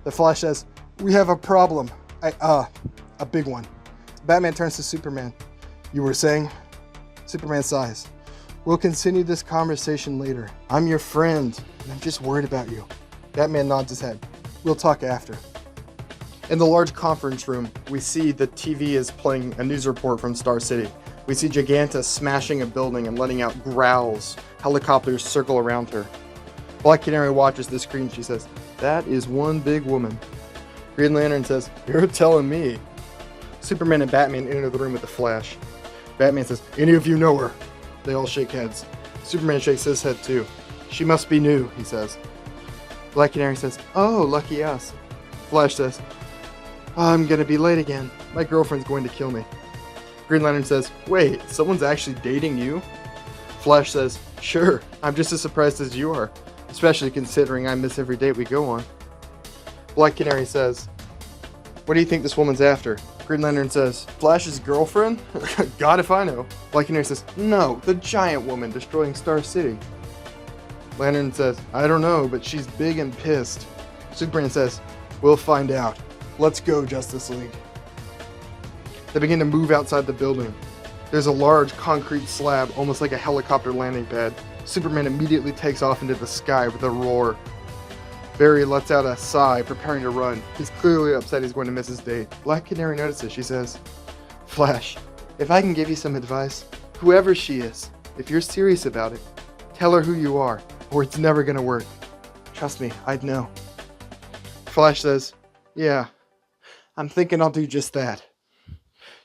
The Flash says, we have a problem. A big one. Batman turns to Superman. You were saying? Superman sighs. We'll continue this conversation later. I'm your friend, and I'm just worried about you. Batman nods his head. We'll talk after.
In the large conference room, we see the TV is playing a news report from Star City. We see Giganta smashing a building and letting out growls. Helicopters circle around her. Black Canary watches the screen. She says, that is one big woman. Green Lantern says, you're telling me. Superman and Batman enter the room with the Flash. Batman says, any of you know her? They all shake heads. Superman shakes his head too. She must be new, he says. Black Canary says, oh, lucky us. Flash says, I'm gonna be late again. My girlfriend's going to kill me. Green Lantern says, wait, someone's actually dating you? Flash says, sure, I'm just as surprised as you are, especially considering I miss every date we go on. Black Canary says, what do you think this woman's after? Green Lantern says, Flash's girlfriend? God if I know. Black Canary says, no, the giant woman destroying Star City. Lantern says, I don't know, but she's big and pissed. Superman says, we'll find out. Let's go, Justice League. They begin to move outside the building. There's a large concrete slab, almost like a helicopter landing pad. Superman immediately takes off into the sky with a roar. Barry lets out a sigh, preparing to run. He's clearly upset he's going to miss his date. Black Canary notices. She says, Flash, if I can give you some advice, whoever she is, if you're serious about it, tell her who you are, or it's never going to work. Trust me, I'd know. Flash says, yeah, I'm thinking I'll do just that.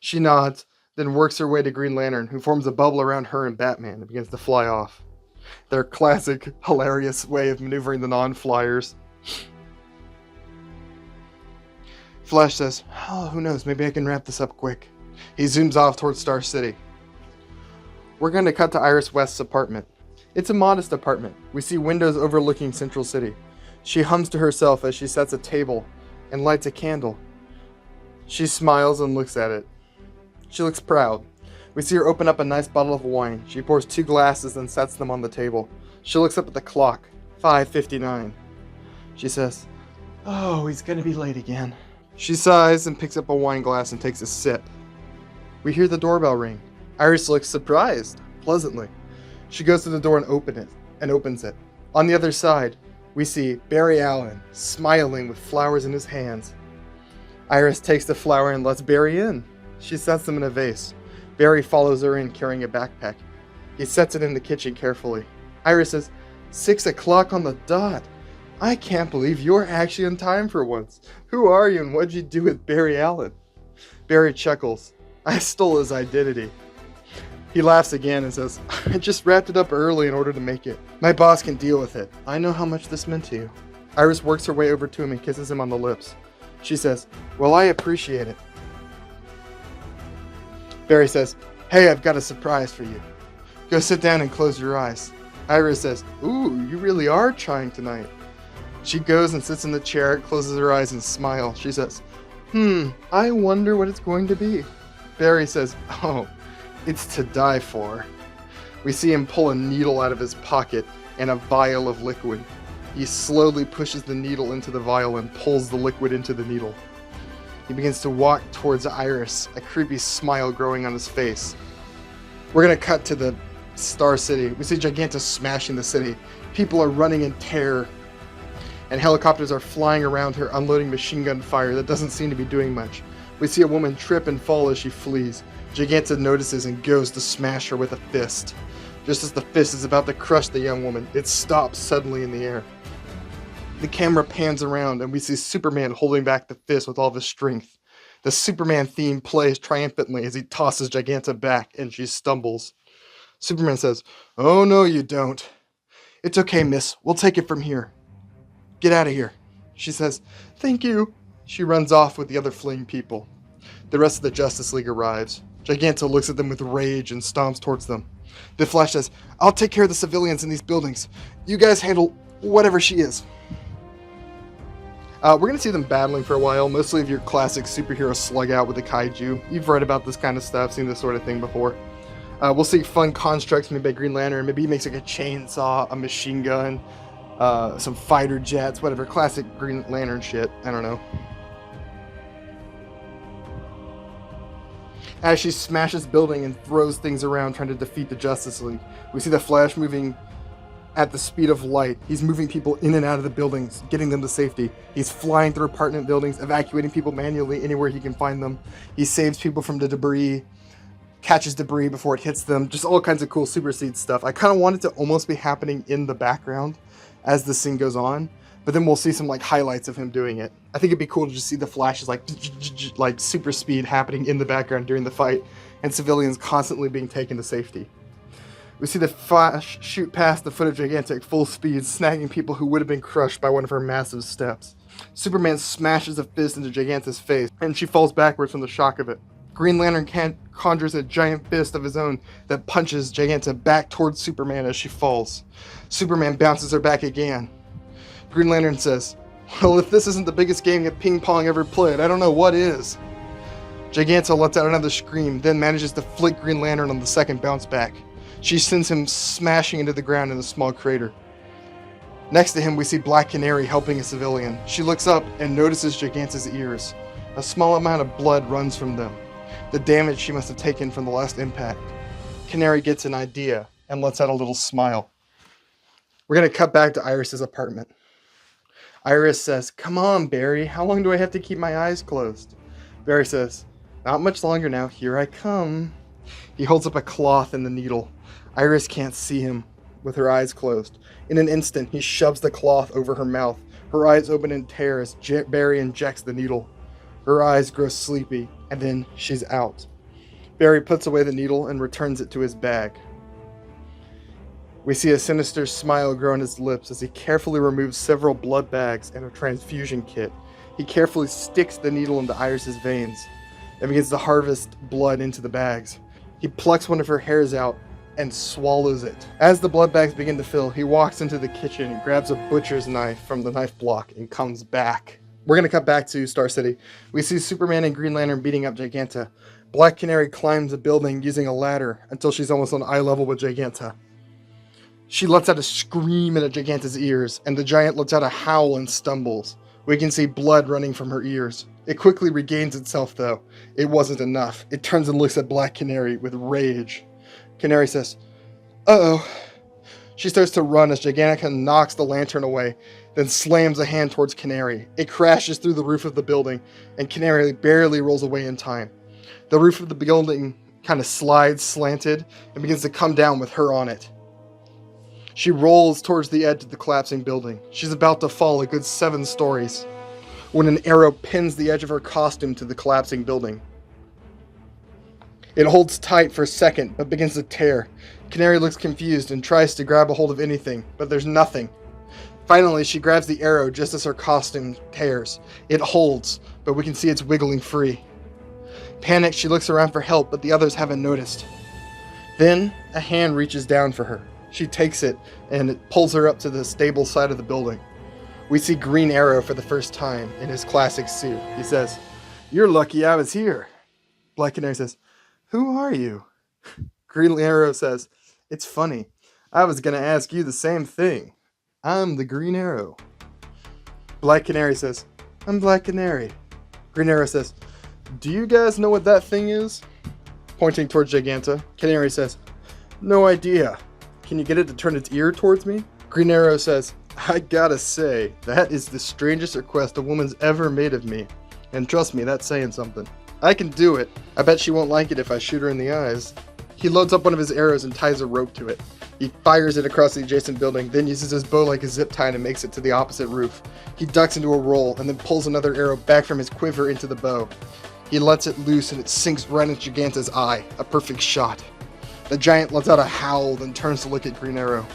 She nods, then works her way to Green Lantern, who forms a bubble around her and Batman and begins to fly off. Their classic, hilarious way of maneuvering the non-flyers. Flash says, oh, who knows, maybe I can wrap this up quick. He zooms off towards Star City. We're going to cut to Iris West's apartment. It's a modest apartment. We see windows overlooking Central City. She hums to herself as she sets a table and lights a candle. She smiles and looks at it. She looks proud. We see her open up a nice bottle of wine. She pours 2 glasses and sets them on the table. She looks up at the clock. 5:59. She says, oh, he's gonna be late again. She sighs and picks up a wine glass and takes a sip. We hear the doorbell ring. Iris looks surprised, pleasantly.
She goes to the door and opens it. On the other side, we see Barry Allen smiling with flowers in his hands. Iris takes the flower and lets Barry in. She sets them in a vase. Barry follows her in carrying a backpack. He sets it in the kitchen carefully. Iris says, 6 o'clock on the dot. I can't believe you're actually on time for once. Who are you and what'd you do with Barry Allen? Barry chuckles. I stole his identity. He laughs again and says, I just wrapped it up early in order to make it. My boss can deal with it. I know how much this meant to you. Iris works her way over to him and kisses him on the lips. She says, well, I appreciate it. Barry says, hey, I've got a surprise for you. Go sit down and close your eyes. Iris says, ooh, you really are trying tonight. She goes and sits in the chair, closes her eyes and smiles. She says, I wonder what it's going to be. Barry says, oh, it's to die for. We see him pull a needle out of his pocket and a vial of liquid. He slowly pushes the needle into the vial and pulls the liquid into the needle. He begins to walk towards Iris, a creepy smile growing on his face. We're going to cut to the Star City. We see Giganta smashing the city. People are running in terror. And helicopters are flying around her, unloading machine gun fire that doesn't seem to be doing much. We see a woman trip and fall as she flees. Giganta notices and goes to smash her with a fist. Just as the fist is about to crush the young woman, it stops suddenly in the air. The camera pans around and we see Superman holding back the fist with all of his strength. The Superman theme plays triumphantly as he tosses Giganta back and she stumbles. Superman says, oh no you don't. It's okay, miss, we'll take it from here. Get out of here. She says, thank you. She runs off with the other fleeing people. The rest of the Justice League arrives. Giganta looks at them with rage and stomps towards them. The Flash says, I'll take care of the civilians in these buildings. You guys handle whatever she is. We're going to see them battling for a while, mostly of your classic superhero slug out with the kaiju. You've read about this kind of stuff, seen this sort of thing before. We'll see fun constructs made by Green Lantern. Maybe he makes like a chainsaw, a machine gun, some fighter jets, whatever. Classic Green Lantern shit. I don't know. As she smashes building and throws things around trying to defeat the Justice League, we see the Flash moving at the speed of light. He's moving people in and out of the buildings, getting them to safety. He's flying through apartment buildings, evacuating people manually anywhere he can find them. He saves people from the debris, catches debris before it hits them, just all kinds of cool super speed stuff. I kind of want it to almost be happening in the background as the scene goes on, but then we'll see some like highlights of him doing it. I think it'd be cool to just see the flashes like super speed happening in the background during the fight and civilians constantly being taken to safety. We see the Flash shoot past the foot of Giganta at full speed, snagging people who would have been crushed by one of her massive steps. Superman smashes a fist into Giganta's face, and she falls backwards from the shock of it. Green Lantern conjures a giant fist of his own that punches Giganta back towards Superman as she falls. Superman bounces her back again. Green Lantern says, well, if this isn't the biggest game of ping pong ever played, I don't know what is. Giganta lets out another scream, then manages to flick Green Lantern on the second bounce back. She sends him smashing into the ground in a small crater. Next to him, we see Black Canary helping a civilian. She looks up and notices Giganta's ears. A small amount of blood runs from them. The damage she must have taken from the last impact. Canary gets an idea and lets out a little smile. We're going to cut back to Iris's apartment. Iris says, come on, Barry, how long do I have to keep my eyes closed? Barry says, not much longer now, here I come. He holds up a cloth and the needle. Iris can't see him with her eyes closed. In an instant, he shoves the cloth over her mouth. Her eyes open in terror as Barry injects the needle. Her eyes grow sleepy, and then she's out. Barry puts away the needle and returns it to his bag. We see a sinister smile grow on his lips as he carefully removes several blood bags and a transfusion kit. He carefully sticks the needle into Iris's veins and begins to harvest blood into the bags. He plucks one of her hairs out and swallows it. As the blood bags begin to fill, he walks into the kitchen and grabs a butcher's knife from the knife block and comes back. We're going to cut back to Star City. We see Superman and Green Lantern beating up Giganta. Black Canary climbs a building using a ladder until she's almost on eye level with Giganta. She lets out a scream into Giganta's ears, and the giant lets out a howl and stumbles. We can see blood running from her ears. It quickly regains itself, though. It wasn't enough. It turns and looks at Black Canary with rage. Canary says, Uh-oh. She starts to run as Gigantica knocks the lantern away, then slams a hand towards Canary. It crashes through the roof of the building, and Canary barely rolls away in time. The roof of the building kind of slides slanted and begins to come down with her on it. She rolls towards the edge of the collapsing building. She's about to fall a good 7 stories when an arrow pins the edge of her costume to the collapsing building. It holds tight for a second, but begins to tear. Canary looks confused and tries to grab a hold of anything, but there's nothing. Finally, she grabs the arrow just as her costume tears. It holds, but we can see it's wiggling free. Panicked, she looks around for help, but the others haven't noticed. Then, a hand reaches down for her. She takes it, and it pulls her up to the stable side of the building. We see Green Arrow for the first time in his classic suit. He says, "You're lucky I was here." Black Canary says, "Who are you?" Green Arrow says, "It's funny. I was going to ask you the same thing. I'm the Green Arrow." Black Canary says, "I'm Black Canary." Green Arrow says, "Do you guys know what that thing is?" Pointing towards Giganta, Canary says, "No idea. Can you get it to turn its ear towards me?" Green Arrow says, "I gotta say, that is the strangest request a woman's ever made of me. And trust me, that's saying something. I can do it. I bet she won't like it if I shoot her in the eyes." He loads up one of his arrows and ties a rope to it. He fires it across the adjacent building, then uses his bow like a zip tie and makes it to the opposite roof. He ducks into a roll and then pulls another arrow back from his quiver into the bow. He lets it loose and it sinks right in Giganta's eye. A perfect shot. The giant lets out a howl, then turns to look at Green Arrow.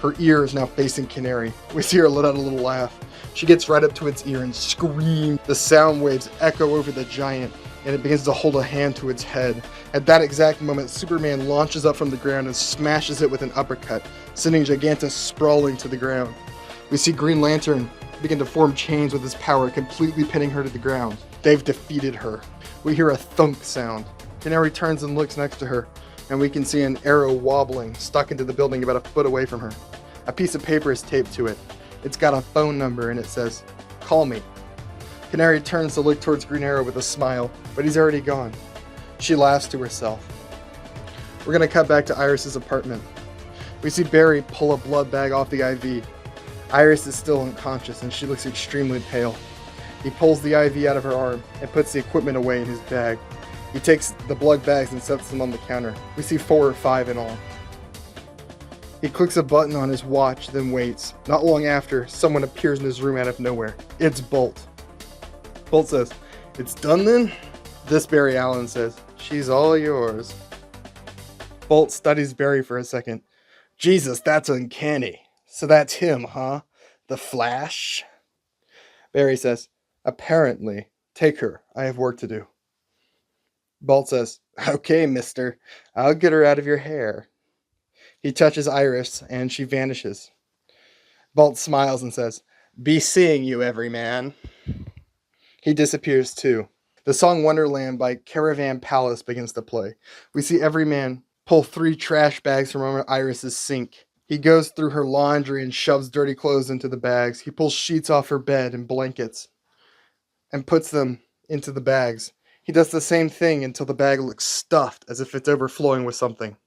Her ear is now facing Canary. We see her let out a little laugh. She gets right up to its ear and screams. The sound waves echo over the giant, and it begins to hold a hand to its head. At that exact moment, Superman launches up from the ground and smashes it with an uppercut, sending Giganta sprawling to the ground. We see Green Lantern begin to form chains with his power, completely pinning her to the ground. They've defeated her. We hear a thunk sound. Canary turns and looks next to her, and we can see an arrow wobbling, stuck into the building about a foot away from her. A piece of paper is taped to it. It's got a phone number and it says, "Call me." Canary turns to look towards Green Arrow with a smile, but he's already gone. She laughs to herself. We're going to cut back to Iris's apartment. We see Barry pull a blood bag off the IV. Iris is still unconscious and she looks extremely pale. He pulls the IV out of her arm and puts the equipment away in his bag. He takes the blood bags and sets them on the counter. We see 4 or 5 in all. He clicks a button on his watch, then waits. Not long after, someone appears in his room out of nowhere. It's Bolt. Bolt says, "It's done then?" This Barry Allen says, "She's all yours." Bolt studies Barry for a second. "Jesus, that's uncanny. So that's him, huh? The Flash?" Barry says, "Apparently. Take her. I have work to do." Bolt says, "Okay, mister. I'll get her out of your hair." He touches Iris, and she vanishes. Bolt smiles and says, "Be seeing you, everyman." He disappears too. The song Wonderland by Caravan Palace begins to play. We see Everyman pull 3 trash bags from Iris's sink. He goes through her laundry and shoves dirty clothes into the bags. He pulls sheets off her bed and blankets and puts them into the bags. He does the same thing until the bag looks stuffed, as if it's overflowing with something.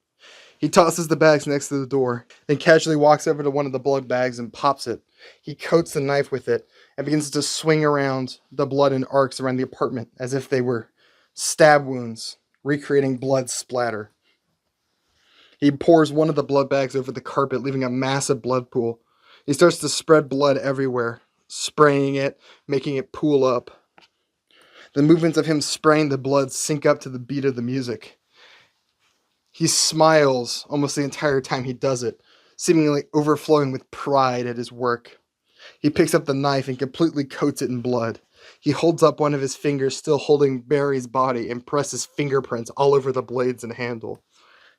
He tosses the bags next to the door, then casually walks over to one of the blood bags and pops it. He coats the knife with it and begins to swing around the blood in arcs around the apartment as if they were stab wounds, recreating blood splatter. He pours one of the blood bags over the carpet, leaving a massive blood pool. He starts to spread blood everywhere, spraying it, making it pool up. The movements of him spraying the blood sync up to the beat of the music. He smiles almost the entire time he does it, seemingly overflowing with pride at his work. He picks up the knife and completely coats it in blood. He holds up one of his fingers, still holding Barry's body, and presses fingerprints all over the blades and handle.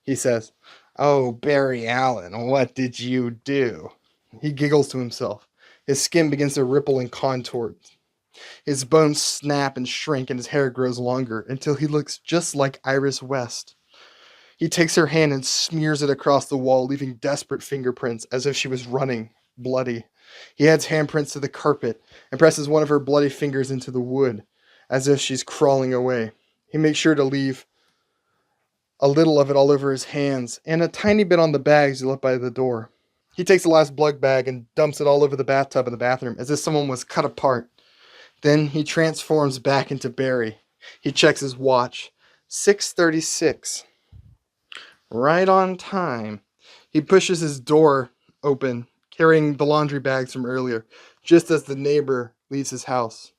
He says, "Oh, Barry Allen, what did you do?" He giggles to himself. His skin begins to ripple and contour. His bones snap and shrink, and his hair grows longer until he looks just like Iris West. He takes her hand and smears it across the wall, leaving desperate fingerprints as if she was running, bloody. He adds handprints to the carpet and presses one of her bloody fingers into the wood, as if she's crawling away. He makes sure to leave a little of it all over his hands, and a tiny bit on the bags he left by the door. He takes the last blood bag and dumps it all over the bathtub in the bathroom, as if someone was cut apart. Then he transforms back into Barry. He checks his watch. 6:36. Right on time. He pushes his door open, carrying the laundry bags from earlier, just as the neighbor leaves his house.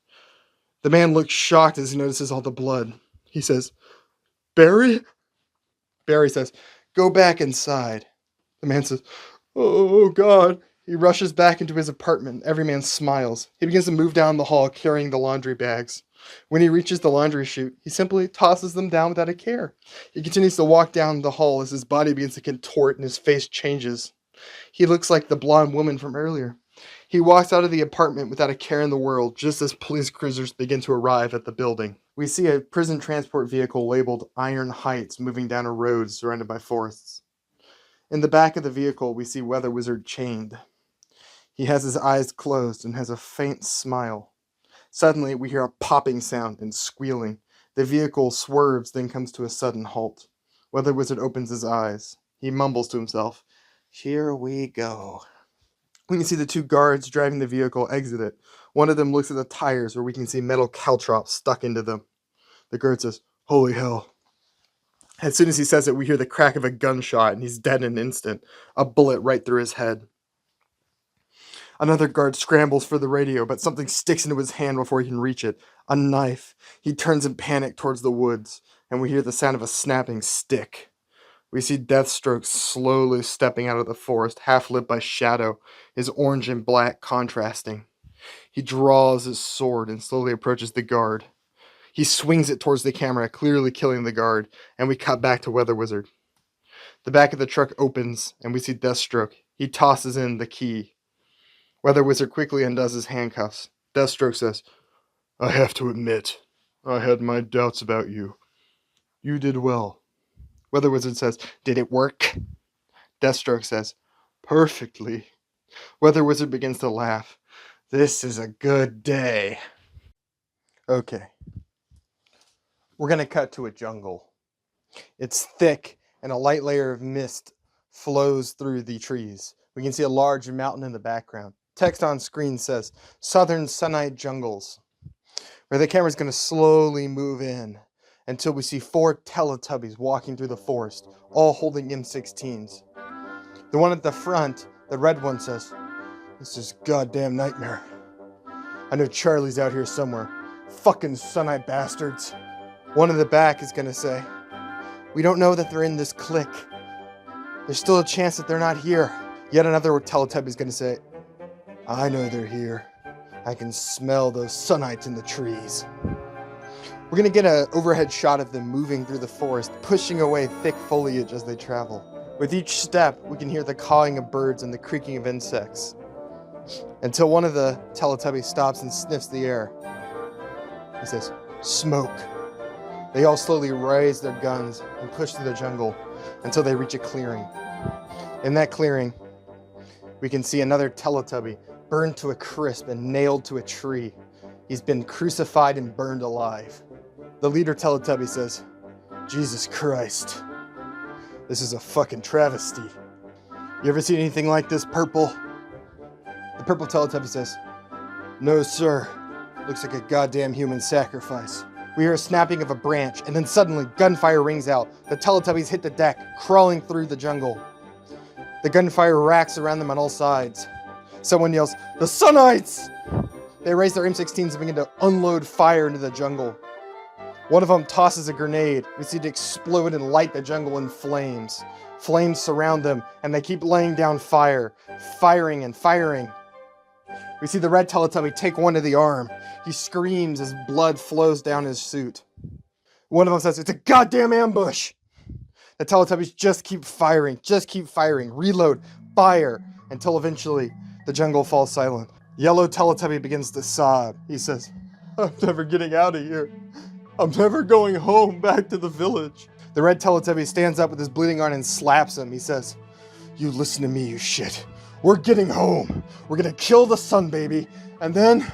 The man looks shocked as he notices all the blood. He says, "Barry?" Barry says, "Go back inside." The man says, "Oh, God." He rushes back into his apartment. Every man smiles. He begins to move down the hall carrying the laundry bags. When he reaches the laundry chute, he simply tosses them down without a care. He continues to walk down the hall as his body begins to contort and his face changes. He looks like the blonde woman from earlier. He walks out of the apartment without a care in the world just as police cruisers begin to arrive at the building. We see a prison transport vehicle labeled Iron Heights moving down a road surrounded by forests. In the back of the vehicle, we see Weather Wizard chained. He has his eyes closed and has a faint smile. Suddenly, we hear a popping sound and squealing. The vehicle swerves, then comes to a sudden halt. Weather Wizard opens his eyes. He mumbles to himself, "Here we go." We can see the two guards driving the vehicle exit it. One of them looks at the tires where we can see metal caltrops stuck into them. The guard says, "Holy hell." As soon as he says it, we hear the crack of a gunshot and he's dead in an instant. A bullet right through his head. Another guard scrambles for the radio, but something sticks into his hand before he can reach it. A knife. He turns in panic towards the woods, and we hear the sound of a snapping stick. We see Deathstroke slowly stepping out of the forest, half lit by shadow, his orange and black contrasting. He draws his sword and slowly approaches the guard. He swings it towards the camera, clearly killing the guard, and we cut back to Weather Wizard. The back of the truck opens, and we see Deathstroke. He tosses in the key. Weather Wizard quickly undoes his handcuffs. Deathstroke says, "I have to admit, I had my doubts about you. You did well." Weather Wizard says, "Did it work?" Deathstroke says, "Perfectly." Weather Wizard begins to laugh. "This is a good day." Okay. We're going to cut to a jungle. It's thick, and a light layer of mist flows through the trees. We can see a large mountain in the background. Text on screen says, "Southern Sunite Jungles," where the camera's going to slowly move in until we see 4 Teletubbies walking through the forest, all holding M16s. The one at the front, the red one, says, "This is a goddamn nightmare. I know Charlie's out here somewhere. Fucking Sunite bastards." One in the back is going to say, "We don't know that they're in this clique. There's still a chance that they're not here." Yet another Teletubby is going to say, "I know they're here. I can smell those Sunites in the trees." We're going to get an overhead shot of them moving through the forest, pushing away thick foliage as they travel. With each step, we can hear the cawing of birds and the creaking of insects, until one of the Teletubbies stops and sniffs the air. He says, "Smoke." They all slowly raise their guns and push through the jungle until they reach a clearing. In that clearing, we can see another Teletubby burned to a crisp and nailed to a tree. He's been crucified and burned alive. The leader Teletubby says, "Jesus Christ. This is a fucking travesty. You ever seen anything like this, Purple?" The purple Teletubby says, "No, sir. Looks like a goddamn human sacrifice." We hear a snapping of a branch, and then suddenly gunfire rings out. The Teletubbies hit the deck, crawling through the jungle. The gunfire racks around them on all sides. Someone yells, "The Sunites!" They raise their M16s and begin to unload fire into the jungle. One of them tosses a grenade. We see it explode and light the jungle in flames. Flames surround them, and they keep laying down fire, firing and firing. We see the red Teletubby take one to the arm. He screams as blood flows down his suit. One of them says, "It's a goddamn ambush!" The Teletubbies just keep firing, reload, fire, until eventually the jungle falls silent. Yellow Teletubby begins to sob. He says, "I'm never getting out of here. I'm never going home back to the village." The red Teletubby stands up with his bleeding arm and slaps him. He says, "You listen to me, you shit. We're getting home. We're gonna kill the sun baby, and then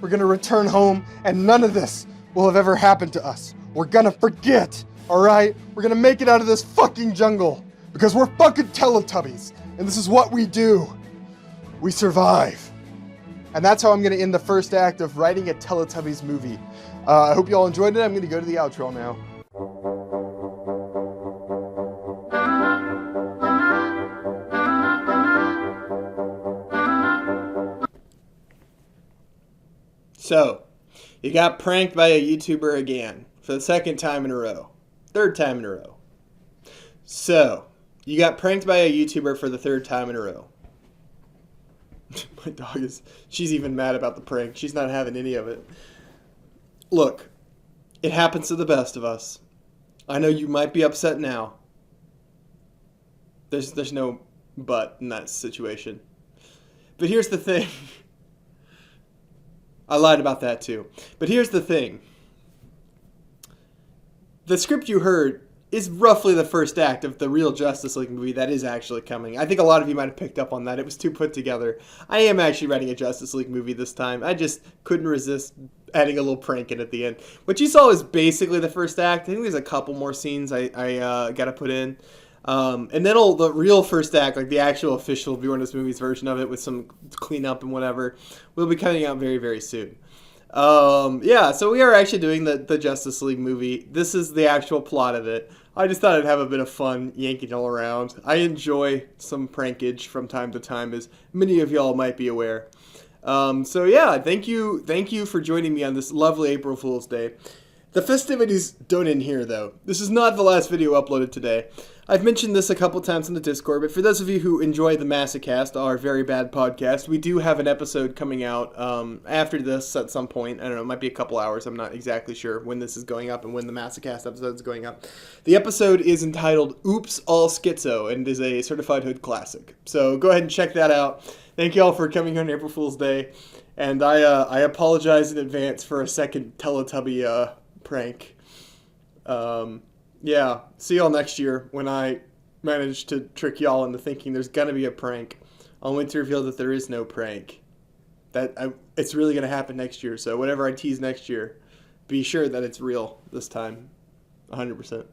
we're gonna return home, and none of this will have ever happened to us. We're gonna forget Alright? We're gonna make it out of this fucking jungle. Because we're fucking Teletubbies. And this is what we do. We survive. And that's how I'm gonna end the first act of writing a Teletubbies movie. I hope you all enjoyed it. I'm gonna go to the outro now.
So, you got pranked by a YouTuber again for the second time in a row. Third time in a row. So, you got pranked by a YouTuber for the third time in a row. My dog she's even mad about the prank. She's not having any of it. Look, it happens to the best of us. I know you might be upset now. There's no but in that situation. But here's the thing. I lied about that too. But here's the thing. The script you heard is roughly the first act of the real Justice League movie that is actually coming. I think a lot of you might have picked up on that. It was too put together. I am actually writing a Justice League movie this time. I just couldn't resist adding a little prank in at the end. What you saw is basically the first act. I think there's a couple more scenes I got to put in. And then the real first act, like the actual official Bjorn Movies version of it with some cleanup and whatever, will be coming out very, very soon. Yeah, so we are actually doing the Justice League movie. This is the actual plot of it. I just thought I'd have a bit of fun yanking all around. I enjoy some prankage from time to time, as many of y'all might be aware. So yeah, thank you for joining me on this lovely April Fool's Day. The festivities don't end here, though. This is not the last video uploaded today. I've mentioned this a couple times in the Discord, but for those of you who enjoy the Massacast, our very bad podcast, we do have an episode coming out after this at some point. I don't know, it might be a couple hours. I'm not exactly sure when this is going up and when the Massacast episode is going up. The episode is entitled Oops, All Schizo, and is a certified hood classic. So go ahead and check that out. Thank you all for coming on April Fool's Day, and I apologize in advance for a second Teletubby prank. Yeah, see y'all next year when I manage to trick y'all into thinking there's gonna be a prank, only to reveal that there is no prank. It's really gonna happen next year, so whatever I tease next year, be sure that it's real this time, 100%.